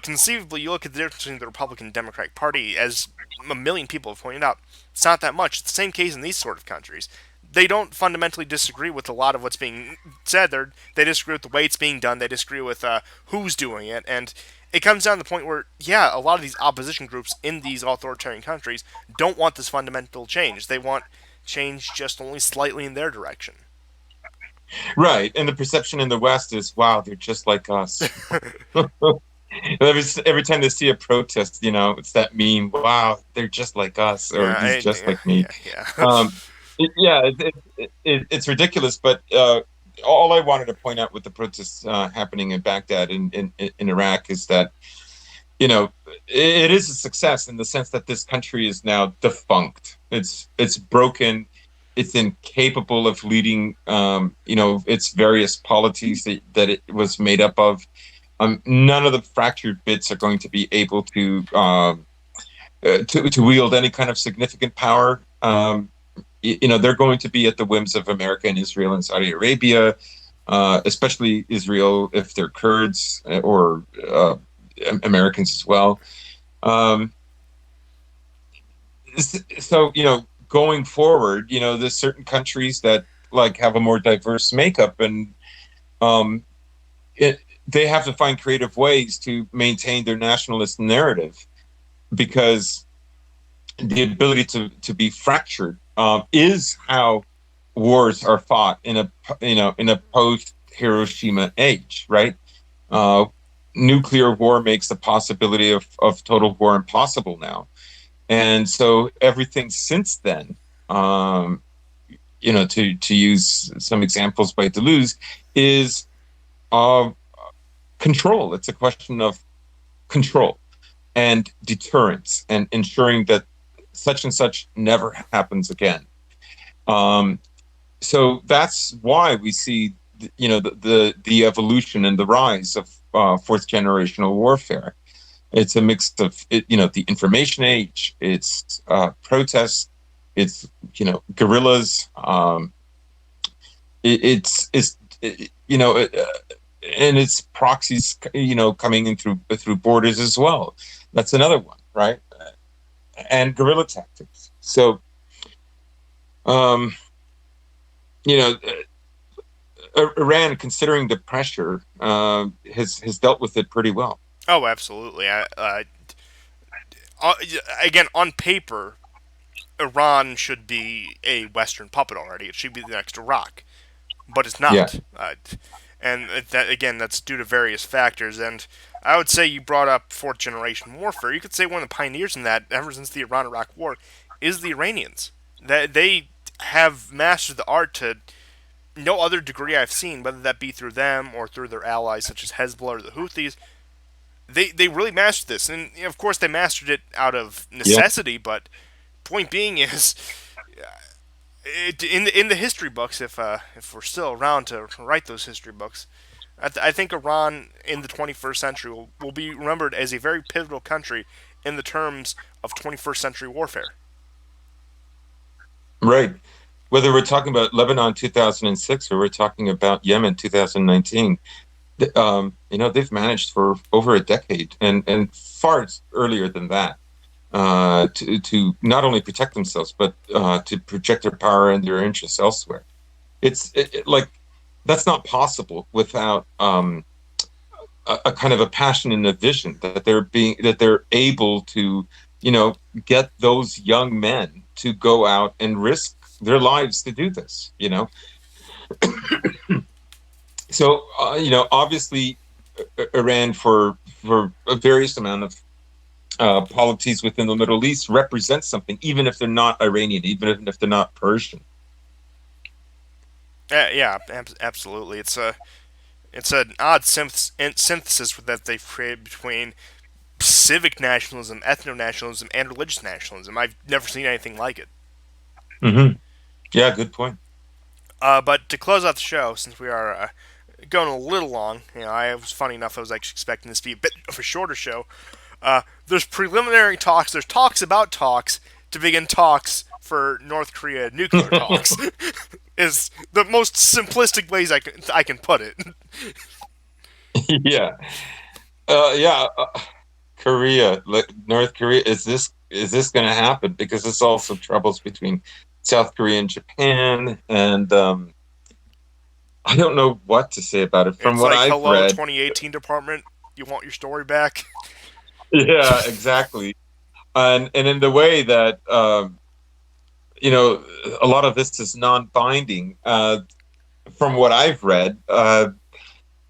conceivably, you look at the difference between the Republican and Democratic Party, as a million people have pointed out, it's not that much. It's the same case in these sort of countries. They don't fundamentally disagree with a lot of what's being said. They disagree with the way it's being done. They disagree with who's doing it. And it comes down to the point where, yeah, a lot of these opposition groups in these authoritarian countries don't want this fundamental change. They want change just only slightly in their direction. Right. And the perception in the West is, wow, they're just like us. Every time they see a protest, it's that meme, wow, they're just like us, or he's just like me. Yeah. It's ridiculous, but all I wanted to point out with the protests happening in Baghdad in Iraq is that, it is a success in the sense that this country is now defunct. It's broken. It's incapable of leading, its various polities that it was made up of. None of the fractured bits are going to be able to wield any kind of significant power. They're going to be at the whims of America and Israel and Saudi Arabia, especially Israel if they're Kurds or Americans as well. So, going forward, there's certain countries that have a more diverse makeup, and they have to find creative ways to maintain their nationalist narrative, because the ability to be fractured is how wars are fought in a post Hiroshima age, right? Nuclear war makes the possibility of total war impossible now. And so everything since then, to use some examples by Deleuze, is control. It's a question of control and deterrence and ensuring that such and such never happens again. So that's why we see, the evolution and the rise of fourth generational warfare. It's a mix of the information age, it's protests, it's guerrillas, and it's proxies, coming in through borders as well. That's another one, right? And guerrilla tactics. So, Iran, considering the pressure, has dealt with it pretty well. Oh, absolutely. Again, on paper, Iran should be a Western puppet already. It should be the next Iraq, but it's not. Yeah. And that's due to various factors. And I would say you brought up fourth generation warfare. You could say one of the pioneers in that, ever since the Iran-Iraq War, is the Iranians. They have mastered the art to no other degree I've seen, whether that be through them or through their allies such as Hezbollah or the Houthis. They really mastered this, and of course they mastered it out of necessity. Yeah. But point being is, in the history books, if we're still around to write those history books, I think Iran in the 21st century will be remembered as a very pivotal country in the terms of 21st century warfare. Right. Whether we're talking about Lebanon 2006 or we're talking about Yemen 2019. They've managed for over a decade and far earlier than that to not only protect themselves, but to project their power and their interests elsewhere. It's that's not possible without a kind of a passion and a vision that they're able to, get those young men to go out and risk their lives to do this, So, obviously, Iran, for a various amount of polities within the Middle East, represents something, even if they're not Iranian, even if they're not Persian. Yeah, absolutely. It's an odd synthesis that they've created between civic nationalism, ethno-nationalism, and religious nationalism. I've never seen anything like it. Mm-hmm. Yeah, good point. But to close out the show, since we are going a little long, I was funny enough. I was actually expecting this to be a bit of a shorter show. There's preliminary talks. There's talks about talks to begin talks for North Korea nuclear talks. Is the most simplistic ways I can put it. Yeah. Yeah, Korea, like North Korea, is this going to happen? Because this also troubles between South Korea and Japan, and I don't know what to say about it. From It's what like, I've hello, read, 2018 department, you want your story back? yeah, exactly, and in the way that a lot of this is non-binding. From what I've read,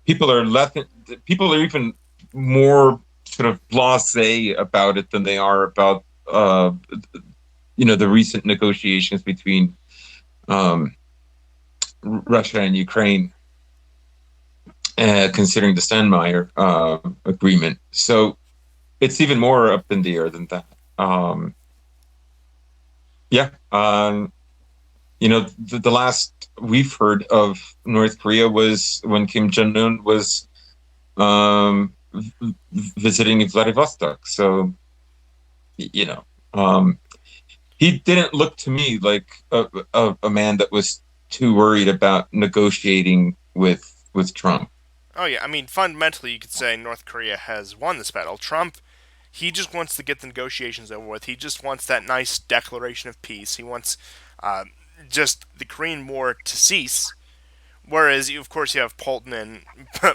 people are left. People are even more sort of blasé about it than they are about the recent negotiations between um, Russia and Ukraine, considering the Steinmeier agreement. So it's even more up in the air than that. Yeah, the last we've heard of North Korea was when Kim Jong Un was visiting Vladivostok. So you know, um, he didn't look to me like a man that was too worried about negotiating with Trump. Oh yeah, I mean, fundamentally, you could say North Korea has won this battle. Trump, he just wants to get the negotiations over with. He just wants that nice declaration of peace. He wants uh, just the Korean War to cease. Whereas, of course, you have Polton and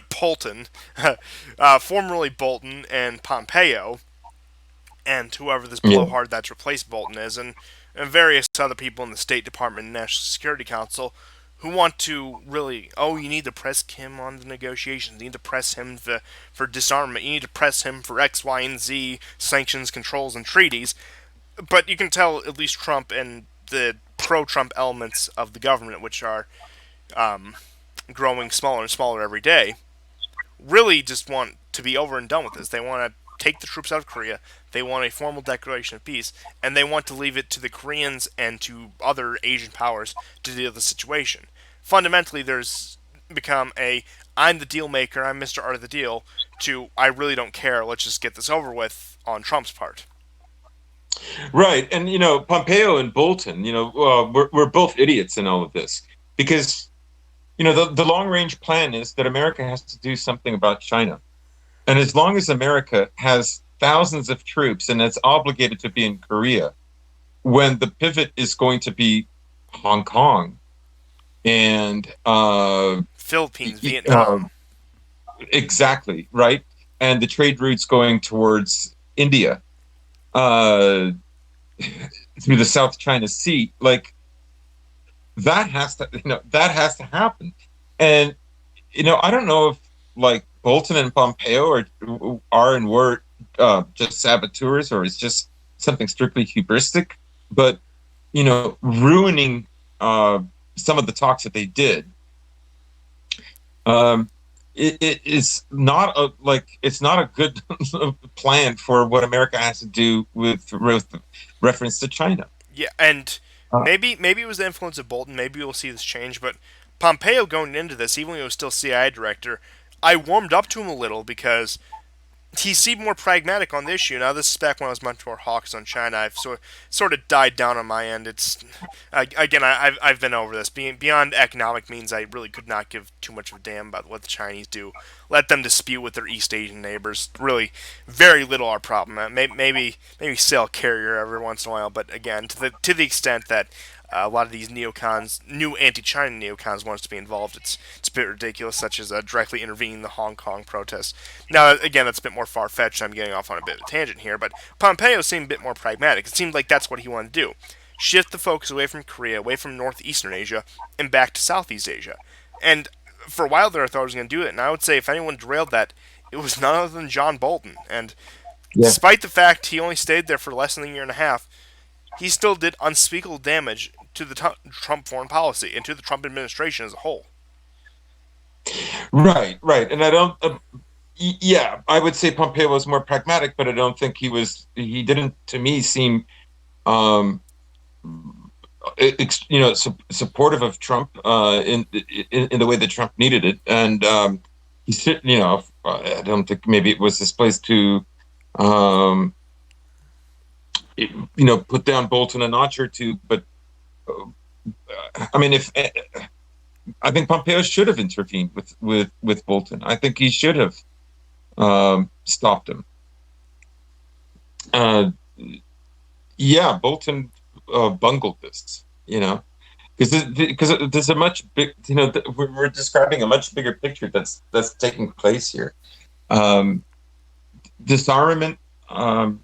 Polton, formerly Bolton and Pompeo, and whoever this Yeah. blowhard that's replaced Bolton is, and various other people in the State Department and National Security Council who want to really, oh, you need to press Kim on the negotiations. You need to press him for disarmament. You need to press him for X, Y, and Z sanctions, controls, and treaties. But you can tell at least Trump and the pro-Trump elements of the government, which are growing smaller and smaller every day, really just want to be over and done with this. They want to take the troops out of Korea. They want a formal declaration of peace, and they want to leave it to the Koreans and to other Asian powers to deal with the situation. Fundamentally, there's become a I'm the deal maker, I'm Mr. Art of the Deal, to I really don't care, let's just get this over with on Trump's part. Right. And, Pompeo and Bolton, we're both idiots in all of this because, the long range plan is that America has to do something about China. And as long as America has thousands of troops and it's obligated to be in Korea, when the pivot is going to be Hong Kong and Philippines, uh, Vietnam. exactly, right? And the trade routes going towards India uh, through the South China Sea, like that has to happen. And I don't know if like Bolton and Pompeo are and were just saboteurs, or it's just something strictly hubristic. But ruining some of the talks that they did, um, it is not it's not a good plan for what America has to do with reference to China. Yeah, and Uh, maybe it was the influence of Bolton. Maybe we'll see this change. But Pompeo going into this, even when he was still CIA director, I warmed up to him a little because he seemed more pragmatic on the issue. Now this is back when I was much more hawks on China. I've sort of died down on my end. It's again I've been over this. Beyond economic means, I really could not give too much of a damn about what the Chinese do. Let them dispute with their East Asian neighbors. Really, very little our problem. Maybe sail carrier every once in a while, but again to the extent that a lot of these neocons, new anti-China neocons, want us to be involved. It's a bit ridiculous, such as directly intervening in the Hong Kong protests. Now, again, that's a bit more far-fetched. I'm getting off on a bit of a tangent here, but Pompeo seemed a bit more pragmatic. It seemed like that's what he wanted to do: shift the focus away from Korea, away from northeastern Asia, and back to Southeast Asia. And for a while there, I thought I was going to do it, and I would say if anyone derailed that, it was none other than John Bolton. And yeah. despite the fact he only stayed there for less than a year and a half, he still did unspeakable damage to the Trump foreign policy and to the Trump administration as a whole. Right, right. And I don't. Yeah, I would say Pompeo was more pragmatic, but I don't think he was. He didn't, to me, seem, um, supportive of Trump in the way that Trump needed it. And he said, I don't think maybe it was his place to, um, put down Bolton a notch or two. But I mean, if I think Pompeo should have intervened with Bolton. I think he should have. stopped him. Uh, yeah, Bolton bungled this, because there's a much big, we're describing a much bigger picture that's taking place here. Um, Disarmament. Um,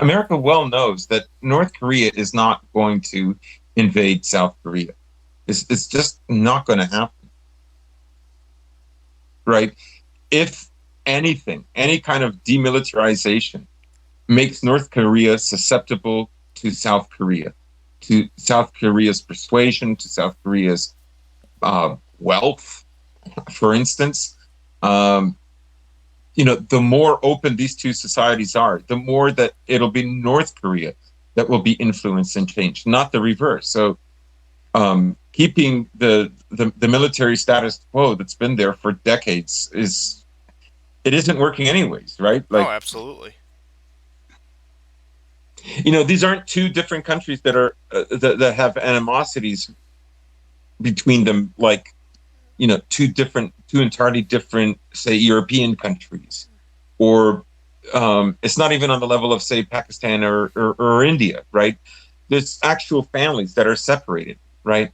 America well knows that North Korea is not going to invade South Korea. It's just not going to happen, right? If anything, any kind of demilitarization makes North Korea susceptible to South Korea, to South Korea's persuasion, to South Korea's wealth, for instance. Um, the more open these two societies are, the more that it'll be North Korea that will be influenced and changed, not the reverse. So keeping the military status quo that's been there for decades isn't working anyways, right? Oh, absolutely. These aren't two different countries that are that have animosities between them, like two entirely different, say, European countries, or it's not even on the level of, say, Pakistan or India, right? There's actual families that are separated, right?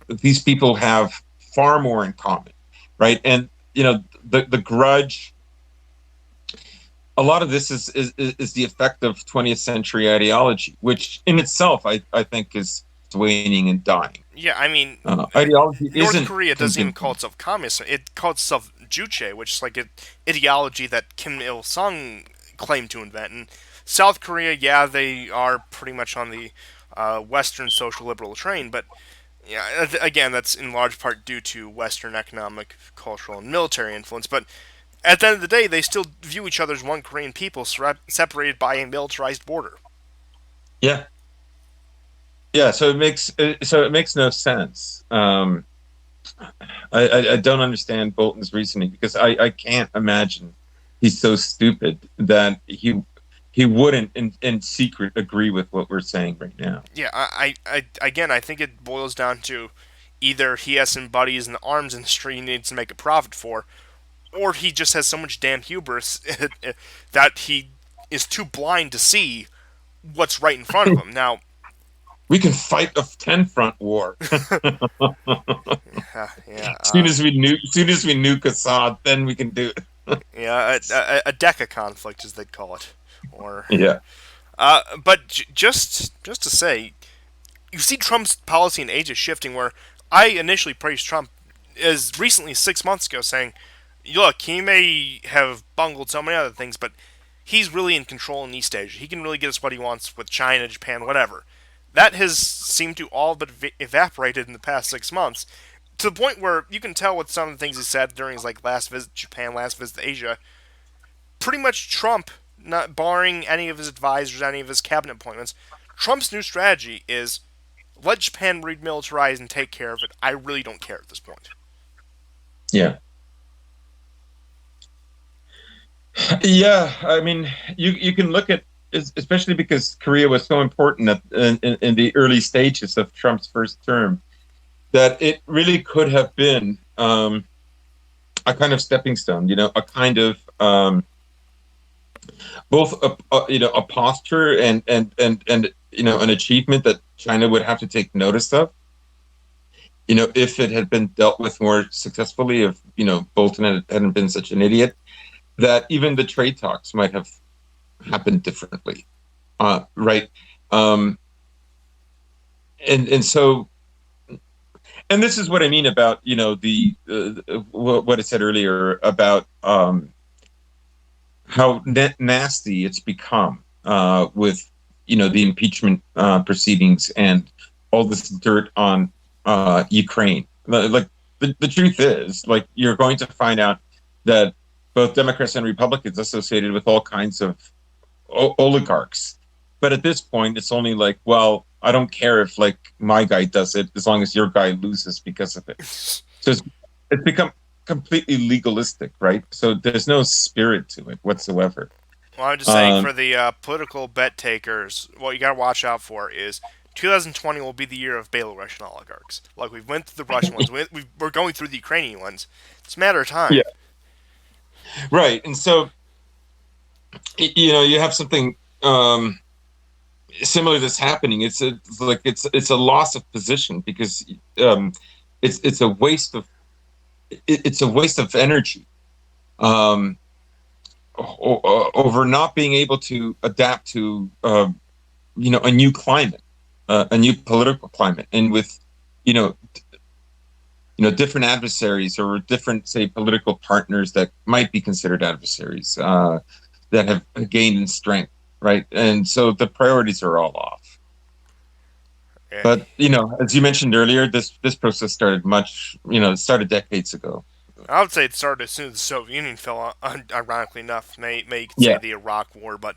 These people have far more in common, right? And the grudge. A lot of this is the effect of 20th century ideology, which in itself I think is waning and dying. Yeah, I mean, ideology North Korea doesn't even call itself communist. It calls itself Juche, which is like an ideology that Kim Il Sung claimed to invent. And South Korea, yeah, they are pretty much on the Western social liberal train, but yeah, again, that's in large part due to Western economic, cultural, and military influence. But at the end of the day, they still view each other as one Korean people, separated by a militarized border. Yeah, yeah. So it makes no sense. I don't understand Bolton's reasoning, because I can't imagine he's so stupid that he wouldn't in secret agree with what we're saying right now. Yeah, I think it boils down to either he has some buddies in the arms industry he needs to make a profit for, or he just has so much damn hubris that he is too blind to see what's right in front of him. Now, we can fight a 10-front war. Yeah. As soon as we nuke Assad, then we can do it. Yeah, a Deca conflict, as they'd call it, or yeah. But just to say, you see Trump's policy in Asia shifting, where I initially praised Trump as recently as 6 months ago, saying, look, he may have bungled so many other things, but he's really in control in East Asia. He can really get us what he wants with China, Japan, whatever. That has seemed to all but evaporated in the past 6 months, to the point where you can tell with some of the things he said during his last visit to Japan, last visit to Asia. Pretty much Trump, not barring any of his advisors, any of his cabinet appointments, Trump's new strategy is let Japan remilitarize and take care of it. I really don't care at this point. Yeah. Yeah, I mean, you can look at, especially because Korea was so important in the early stages of Trump's first term, that it really could have been a kind of stepping stone, a kind of both a posture and an achievement that China would have to take notice of. If it had been dealt with more successfully, if Bolton hadn't been such an idiot, that even the trade talks might have happened differently, right? And so, and this is what I mean about the what I said earlier about how nasty it's become with the impeachment proceedings and all this dirt on Ukraine. Like the truth is, you're going to find out that both Democrats and Republicans associated with all kinds of oligarchs. But at this point, it's only well, I don't care if my guy does it as long as your guy loses because of it. So it's become completely legalistic, right? So there's no spirit to it whatsoever. Well, I'm just saying, for the political bet takers, what you got to watch out for is 2020 will be the year of Belarusian oligarchs. We've went through the Russian ones, we're going through the Ukrainian ones. It's a matter of time. Yeah. Right. And so, you have something similar that's happening. It's a loss of position because um, it's a waste of it's a waste of energy um, over not being able to adapt to a new climate, a new political climate, and with you know different adversaries or different, say, political partners that might be considered adversaries that have gained in strength, right? And so the priorities are all off. Yeah. But as you mentioned earlier, this process started it started decades ago. I would say it started as soon as the Soviet Union fell. Ironically enough, may you could say Yeah, the Iraq War, but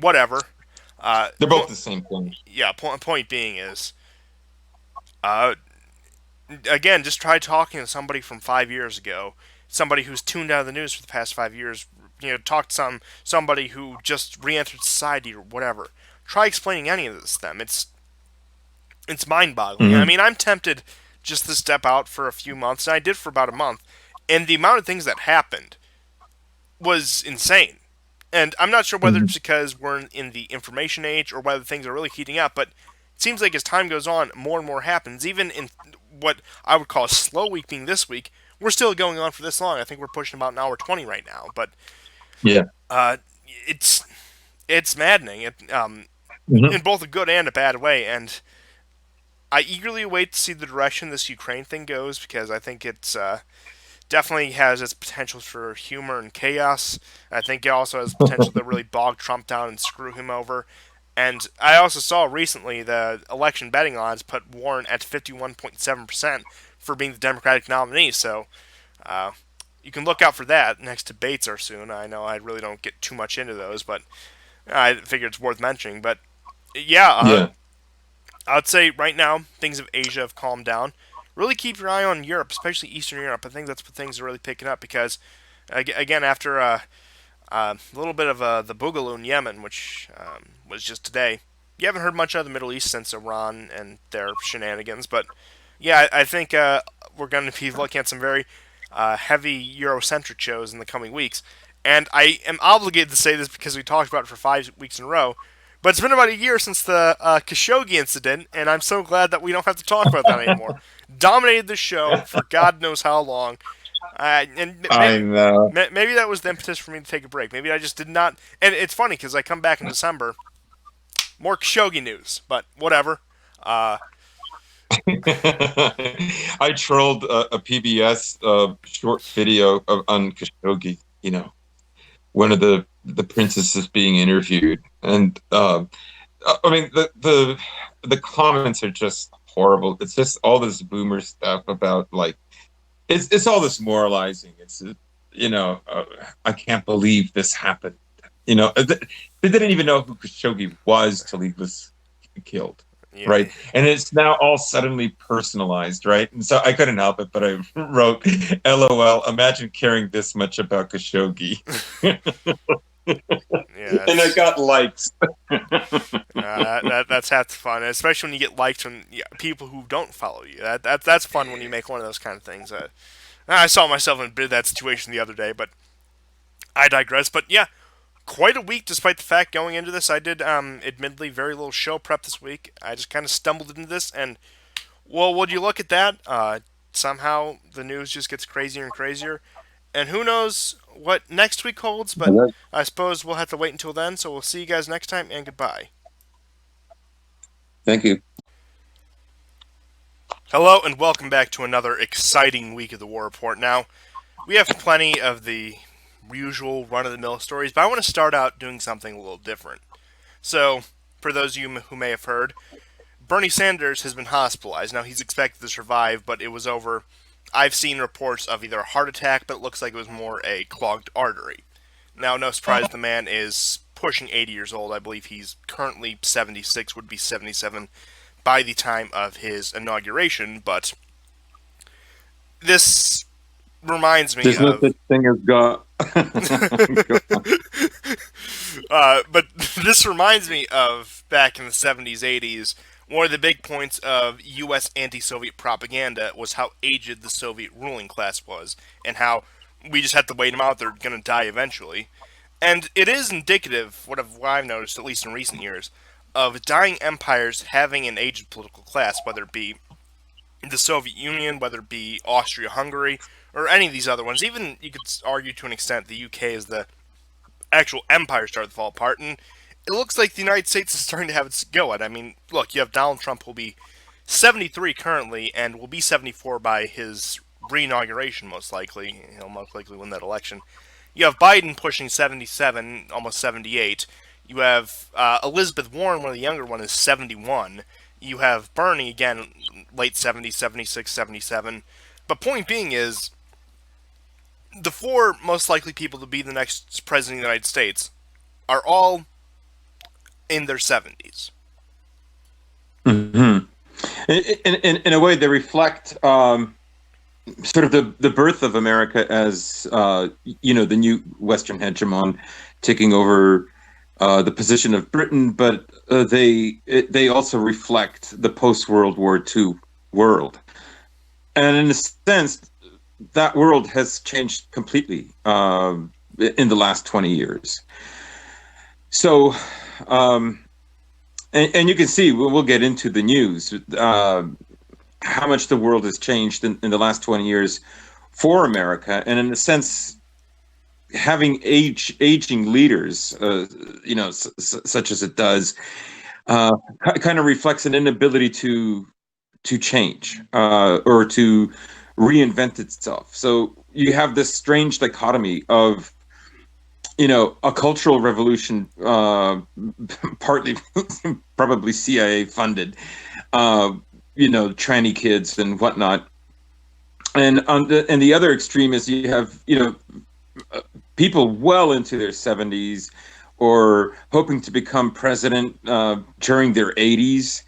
whatever. Uh, they're both po- the same thing. yeah. Point being is, uh, again, just try talking to somebody from 5 years ago, somebody who's tuned out of the news for the past 5 years. Talk to somebody who just re-entered society or whatever. Try explaining any of this to them. It's mind-boggling. I Hmm. mean, I'm tempted just to step out for a few months, and I did for about a month, and the amount of things that happened was insane. And I'm not sure whether Hmm. it's because we're in the information age or whether things are really heating up, but it seems like as time goes on, more and more happens. Even in what I would call a slow week being this week, we're still going on for this long. I think we're pushing about an hour 20 right now, but Yeah. uh, it's it's maddening. Hmm. In both a good and a bad way, and I eagerly await to see the direction this Ukraine thing goes because I think it's definitely has its potential for humor and chaos. I think it also has potential to really bog Trump down and screw him over. And I also saw recently the election betting odds put Warren at 51.7% for being the Democratic nominee. So uh, you can look out for that. Next debates are soon. I know I really don't get too much into those, but I figure it's worth mentioning. But yeah, Yeah. I would say right now things of Asia have calmed down. Really keep your eye on Europe, especially Eastern Europe. I think that's what things are really picking up because, again, after a little bit of the boogaloo in Yemen, which was just today, you haven't heard much out of the Middle East since Iran and their shenanigans. But yeah, I think we're going to be looking at some very heavy Eurocentric shows in the coming weeks. And I am obligated to say this because we talked about it for 5 weeks in a row. But it's been about a year since the Khashoggi incident, and I'm so glad that we don't have to talk about that anymore. Dominated the show for God knows how long, and I know. maybe that was the impetus for me to take a break. Maybe I just did not. And it's funny because I come back in December, more Khashoggi news, but whatever. Uh, I trolled a PBS short video on Khashoggi. One of the princesses being interviewed, and I mean the comments are just horrible. It's just all this boomer stuff about, like, it's all this moralizing. It's I can't believe this happened. They didn't even know who Khashoggi was till he was killed, yeah, right? And it's now all suddenly personalized, right? And so I couldn't help it, but I wrote, "LOL, imagine caring this much about Khashoggi." yeah, And I it's, got likes. that's half the fun, especially when you get liked from people who don't follow you. That's fun when you make one of those kind of things. I saw myself in a bit of that situation the other day, but I digress. But yeah, quite a week despite the fact going into this I did admittedly very little show prep this week. I just kind of stumbled into this, and well, would you look at that? Somehow the news just gets crazier and crazier, and who knows what next week holds, but I suppose we'll have to wait until then. So we'll see you guys next time, and goodbye. Thank you. Hello and welcome back to another exciting week of the War Report. Now, we have plenty of the usual run-of-the-mill stories, but I want to start out doing something a little different. So, for those of you who may have heard, Bernie Sanders has been hospitalized. Now, he's expected to survive, but it was over. I've seen reports of either a heart attack, but it looks like it was more a clogged artery. Now, no surprise, the man is pushing 80 years old. I believe he's currently 76, would be 77 by the time of his inauguration, but this reminds me There's no of such thing as God. but this reminds me of back in the 70s, 80s. One of the big points of U.S. anti-Soviet propaganda was how aged the Soviet ruling class was, and how We just have to wait them out. They're going to die eventually. And it is indicative, what I've noticed, at least in recent years, of dying empires having an aged political class, whether it be the Soviet Union, whether it be Austria-Hungary, or any of these other ones. Even, you could argue to an extent, the UK is the actual empire started to fall apart, and it looks like the United States is starting to have its go at. I mean, look, you have Donald Trump, who'll be 73 currently, and will be 74 by his re-inauguration, most likely. He'll most likely win that election. You have Biden pushing 77, almost 78. You have Elizabeth Warren, one of the younger one, is 71. You have Bernie, again, late 70s, 76, 77. But point being is, the four most likely people to be the next president of the United States are all in their 70s. Mm-hmm. In a way, they reflect sort of the birth of America as the new Western hegemon taking over the position of Britain, but they also reflect the post World War II world, and in a sense, that world has changed completely in the last 20 years. So. And you can see, we'll get into the news, how much the world has changed in the last 20 years for America. And in a sense, having aging leaders, such as it does, kind of reflects an inability to change or to reinvent itself. So you have this strange dichotomy of a cultural revolution, partly probably CIA funded, tranny kids and whatnot. And and the other extreme is you have, people well into their 70s or hoping to become president during their 80s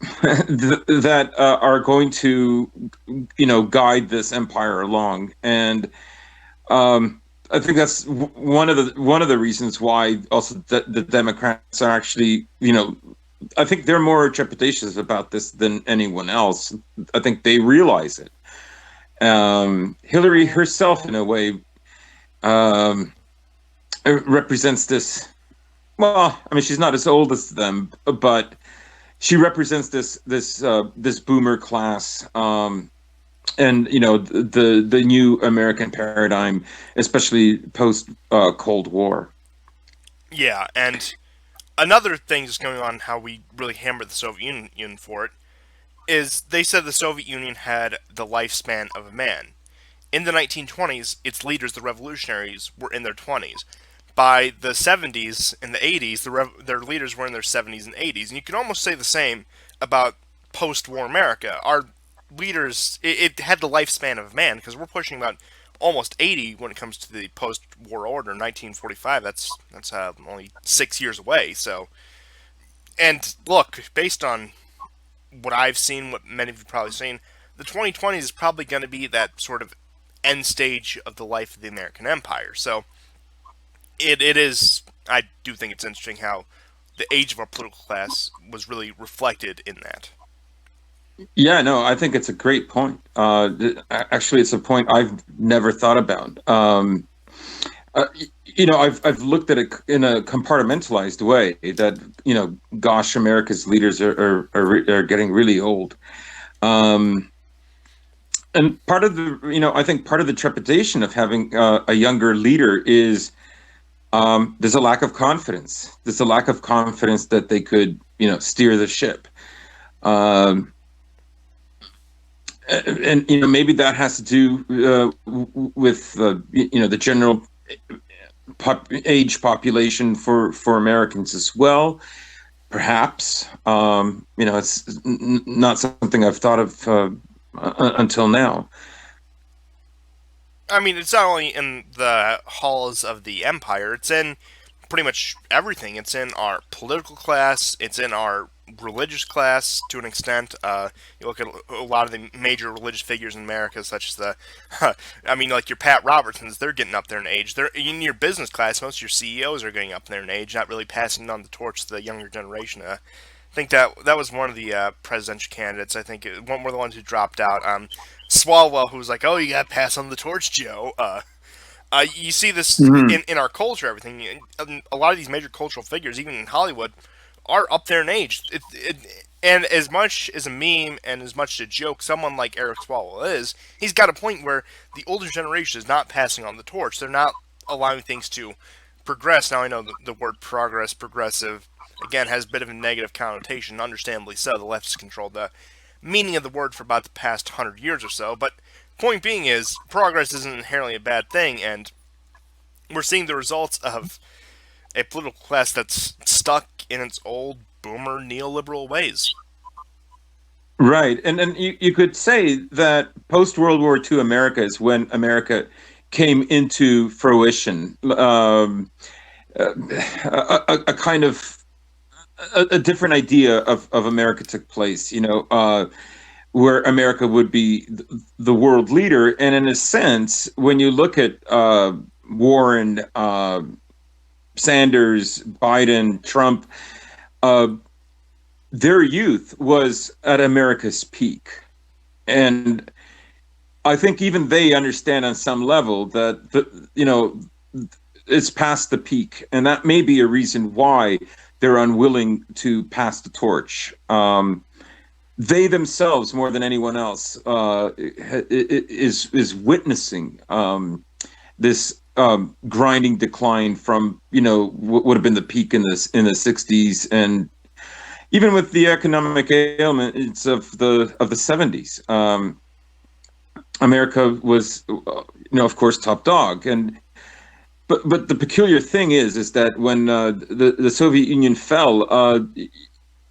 that are going to, guide this empire along. And I think that's one of the reasons why also the Democrats are actually, I think they're more trepidatious about this than anyone else. I think they realize it. Hillary herself, in a way, represents this. Well, I mean, she's not as old as them, but she represents this boomer class. And the new American paradigm, especially post Cold War. Yeah, and another thing that's going on, how we really hammered the Soviet Union for it, is they said the Soviet Union had the lifespan of a man. In the 1920s, its leaders, the revolutionaries, were in their 20s. By the 70s and the 80s, their leaders were in their 70s and 80s. And you can almost say the same about post-war America. Our leaders, it had the lifespan of man, because we're pushing about almost 80 when it comes to the post-war order, 1945. That's only 6 years away. So, and look, based on what I've seen, what many of you probably seen, the 2020s is probably going to be that sort of end stage of the life of the American Empire. So, it is. I do think it's interesting how the age of our political class was really reflected in that. Yeah, no, I think it's a great point. Actually, it's a point I've never thought about. I've looked at it in a compartmentalized way. That gosh, America's leaders are getting really old. And part of the, I think part of the trepidation of having a younger leader is there's a lack of confidence. There's a lack of confidence that they could, steer the ship. And maybe that has to do with the general age population for Americans as well. Perhaps it's not something I've thought of until now. I mean, it's not only in the halls of the empire; it's in pretty much everything. It's in our political class. It's in our religious class to an extent. You look at a lot of the major religious figures in America, such as like your Pat Robertsons. They're getting up there in age. They're in your business class. Most of your CEOs are getting up there in age, not really passing on the torch to the younger generation. I think that was one of the presidential candidates. I think one were the ones who dropped out. Swalwell, who was like, "Oh, you got to pass on the torch, Joe." You see this Mhm. in our culture, everything. A lot of these major cultural figures, even in Hollywood, are up there in age. And as much as a meme and as much as a joke, someone like Eric Swalwell is, he's got a point where the older generation is not passing on the torch. They're not allowing things to progress. Now, I know the word progress, progressive, again, has a bit of a negative connotation, understandably so. The left has controlled the meaning of the word for about the past 100 years or so. But point being is, progress isn't inherently a bad thing, and we're seeing the results of a political class that's stuck in its old boomer neoliberal ways. Right. And you could say that post World War II America is when America came into fruition. A kind of a different idea of America took place, where America would be the world leader. And in a sense, when you look at Warren, Sanders, Biden, Trump, uh, their youth was at America's peak. And I think even they understand on some level that it's past the peak, and that may be a reason why they're unwilling to pass the torch. They themselves, more than anyone else, is witnessing this grinding decline from what would have been the peak in the '60s, and even with the economic ailments of the '70s. America was, of course, top dog, and but the peculiar thing is that when the Soviet Union fell,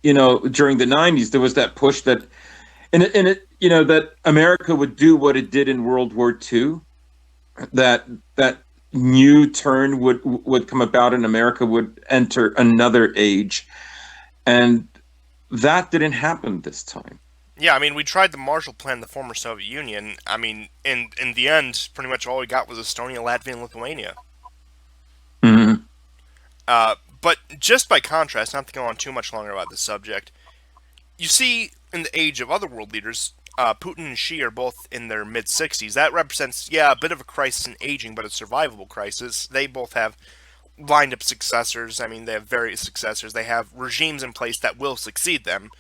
during the '90s, there was that push that, that America would do what it did in World War II, that new turn would come about, and America would enter another age, and that didn't happen this time. Yeah, I mean, we tried the Marshall Plan in the former Soviet Union. I mean, in the end, pretty much all we got was Estonia, Latvia, and Lithuania. Mm-hmm. But just by contrast, not to go on too much longer about this subject, you see in the age of other world leaders, Putin and Xi are both in their mid 60s. That represents, yeah, a bit of a crisis in aging, but a survivable crisis. They both have lined up successors. I mean, they have various successors. They have regimes in place that will succeed them.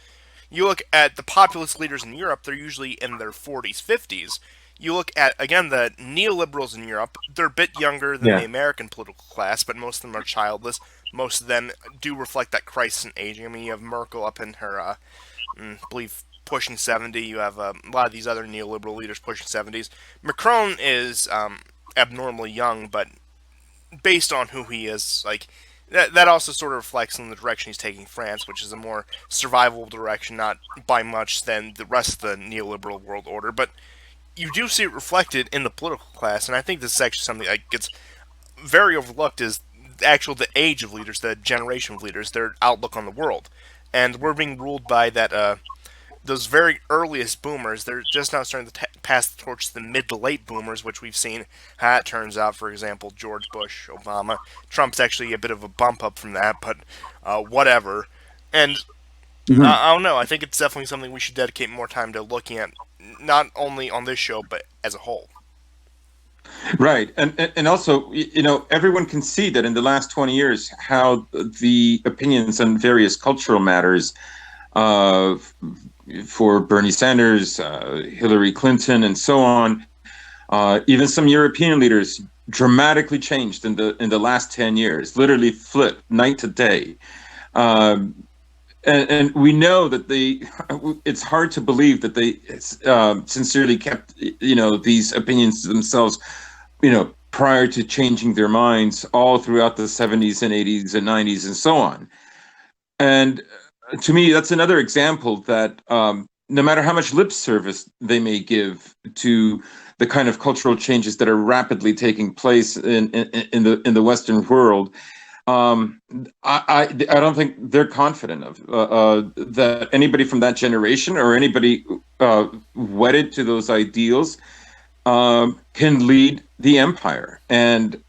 You look at the populist leaders in Europe, they're usually in their 40s, 50s. You look at, again, the neoliberals in Europe, they're a bit younger than the Yeah. American political class, but most of them are childless. Most of them do reflect that crisis in aging. I mean, you have Merkel up in her, I believe, pushing 70. You have a lot of these other neoliberal leaders pushing 70s. Macron is abnormally young, but based on who he is, like that also sort of reflects in the direction he's taking France, which is a more survivable direction, not by much than the rest of the neoliberal world order. But you do see it reflected in the political class, and I think this is actually something that gets very overlooked is the age of leaders, the generation of leaders, their outlook on the world, and we're being ruled by that those very earliest boomers. They're just now starting to pass the torch to the mid to late boomers, which we've seen how it turns out. For example, George Bush, Obama, Trump's actually a bit of a bump up from that, but whatever. And Mhm. I don't know. I think it's definitely something we should dedicate more time to looking at, not only on this show but as a whole. Right, and also, everyone can see that in the last 20 years, how the opinions on various cultural matters, uh, for Bernie Sanders, Hillary Clinton, and so on, even some European leaders dramatically changed in the last 10 years, literally flipped night to day. Um, and we know that it's hard to believe that they sincerely kept these opinions to themselves, prior to changing their minds all throughout the '70s and '80s and '90s and so on. And to me, that's another example that, no matter how much lip service they may give to the kind of cultural changes that are rapidly taking place in the Western world, um, I don't think they're confident of that anybody from that generation or anybody wedded to those ideals can lead the empire. And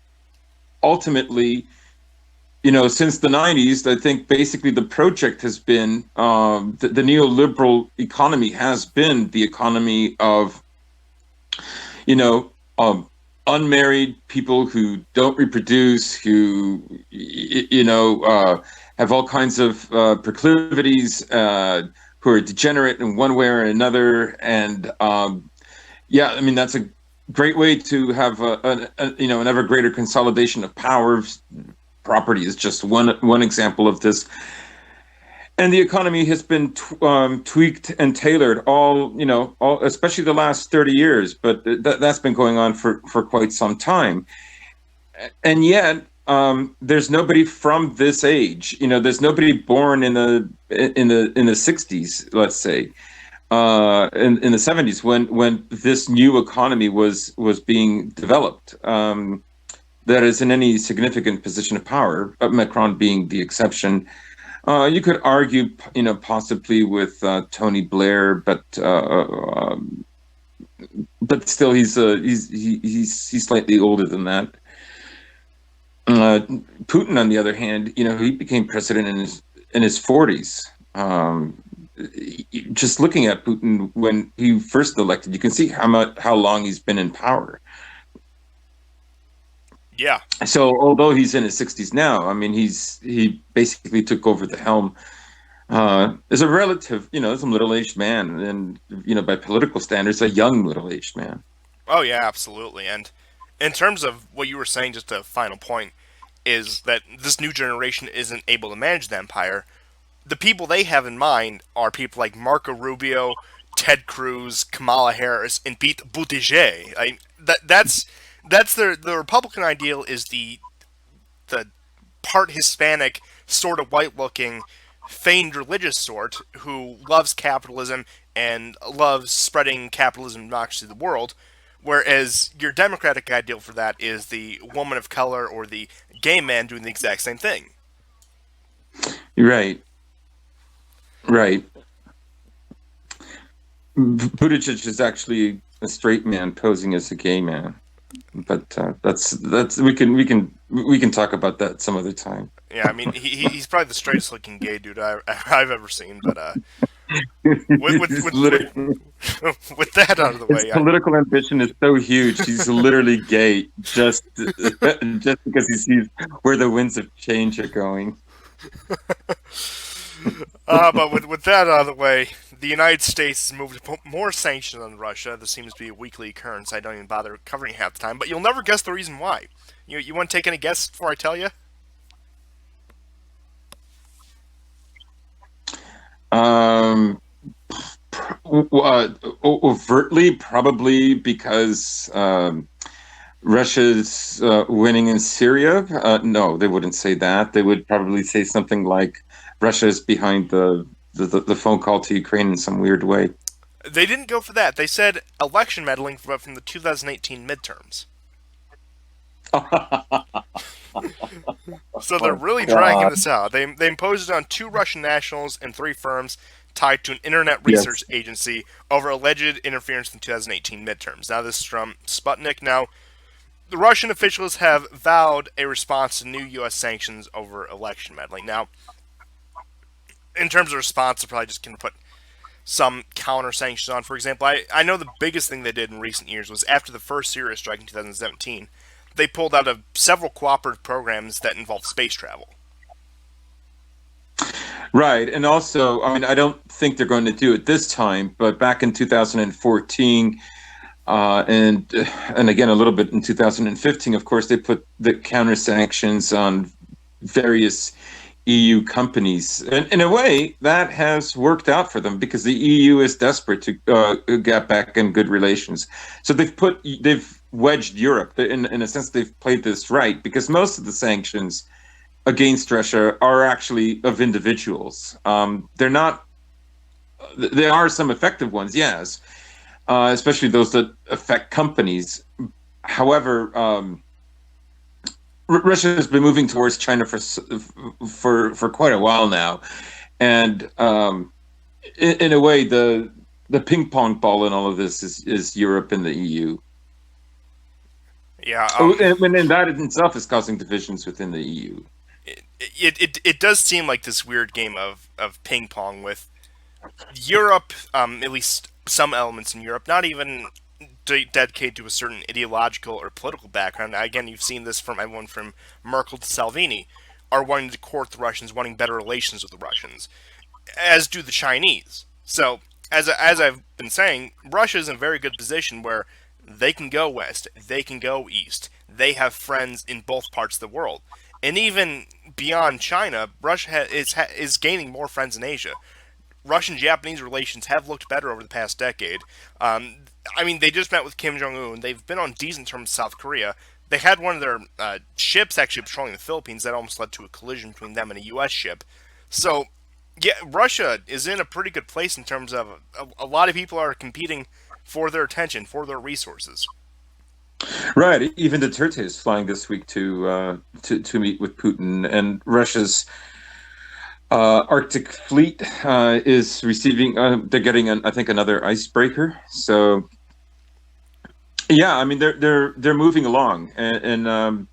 ultimately, since the 90s, I think basically the project has been the neoliberal economy has been the economy of, you know, unmarried people who don't reproduce, who, have all kinds of proclivities, who are degenerate in one way or another. And yeah, I mean, that's a great way to have an ever greater consolidation of power. Property is just one example of this, and the economy has been tweaked and tailored all especially the last 30 years, but that's been going on for quite some time. And yet there's nobody from this age, there's nobody born in the 60s, let's say, in the 70s, when this new economy was being developed, that is in any significant position of power, Macron being the exception. You could argue, possibly with Tony Blair, but still, he's slightly older than that. Putin, on the other hand, he became president in his 40s. Just looking at Putin when he first elected, you can see how long he's been in power. Yeah. So although he's in his 60s now, I mean, he basically took over the helm as a relative, as a middle-aged man, and by political standards, a young middle-aged man. Oh yeah, absolutely. And in terms of what you were saying, just a final point is that this new generation isn't able to manage the empire. The people they have in mind are people like Marco Rubio, Ted Cruz, Kamala Harris, and Pete Buttigieg. That's the Republican ideal is the part Hispanic, sort of white-looking, feigned religious sort who loves capitalism and loves spreading capitalism and democracy to the world, whereas your Democratic ideal for that is the woman of color or the gay man doing the exact same thing. Right. Buttigieg is actually a straight man posing as a gay man. But that's we can talk about that some other time. Yeah, I mean he's probably the straightest looking gay dude I've ever seen. But with that out of the way, his political ambition is so huge. He's literally gay just because he sees where the winds of change are going. But with that out of the way, the United States has moved to put more sanctions on Russia. This seems to be a weekly occurrence. I don't even bother covering half the time, but you'll never guess the reason why. You want to take any guess before I tell you? Overtly, probably because Russia's winning in Syria. No, they wouldn't say that. They would probably say something like Russia is behind the phone call to Ukraine in some weird way. They didn't go for that. They said election meddling from the 2018 midterms. So they're really dragging this out. They imposed it on 2 Russian nationals and 3 firms tied to an internet research agency over alleged interference in the 2018 midterms. Now, this is from Sputnik. Now, the Russian officials have vowed a response to new U.S. sanctions over election meddling. Now, in terms of response, they're probably just going to put some counter sanctions on. For example, I know the biggest thing they did in recent years was after the first Syria strike in 2017, they pulled out of several cooperative programs that involved space travel. Right, and also, I mean, I don't think they're going to do it this time, but back in 2014, and again a little bit in 2015, of course, they put the counter sanctions on various EU companies. And in a way, that has worked out for them because the EU is desperate to get back in good relations. So they've wedged Europe. In a sense, they've played this right because most of the sanctions against Russia are actually of individuals. They're not. There are some effective ones, yes, especially those that affect companies. However, Russia has been moving towards China for quite a while now, and in a way, the ping pong ball in all of this is Europe and the EU. Yeah, and that in itself is causing divisions within the EU. it does seem like this weird game of ping pong with Europe, at least some elements in Europe, not even dedicated to a certain ideological or political background. Again, you've seen this from everyone from Merkel to Salvini, are wanting to court the Russians, wanting better relations with the Russians, as do the Chinese. So, as I've been saying, Russia is in a very good position where they can go west, they can go east, they have friends in both parts of the world, and even beyond China, is gaining more friends in Asia. Russian-Japanese relations have looked better over the past decade. I mean, they just met with Kim Jong Un. They've been on decent terms with South Korea. They had one of their ships actually patrolling the Philippines that almost led to a collision between them and a U.S. ship. So, yeah, Russia is in a pretty good place in terms of a lot of people are competing for their attention, for their resources. Right. Even Duterte is flying this week to meet with Putin, and Russia's Arctic Fleet is receiving. They're getting, I think, another icebreaker. So yeah, I mean they're moving along, and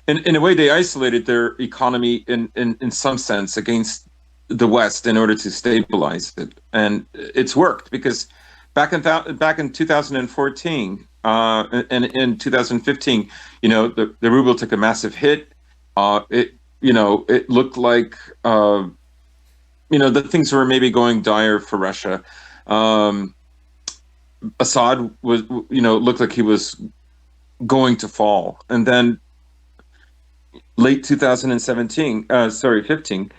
in a way they isolated their economy in some sense against the West in order to stabilize it, and it's worked because back in 2014 and in 2015, the ruble took a massive hit. It looked like that things were maybe going dire for Russia. Um, Assad was, looked like he was going to fall, and then late 2017, 15,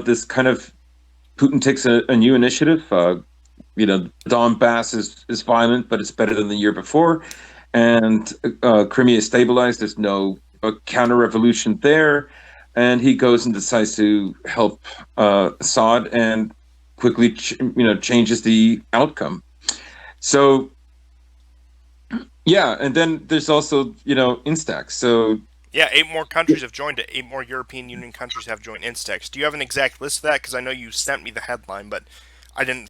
this kind of Putin takes a new initiative. Donbass is violent, but it's better than the year before, and Crimea is stabilized. There's no counter revolution there, and he goes and decides to help Assad and quickly, changes the outcome. So yeah, and then there's also Instax. So Yeah, 8 more countries have joined it. 8 more European Union countries have joined Instex. Do you have an exact list of that? Because I know you sent me the headline, but I didn't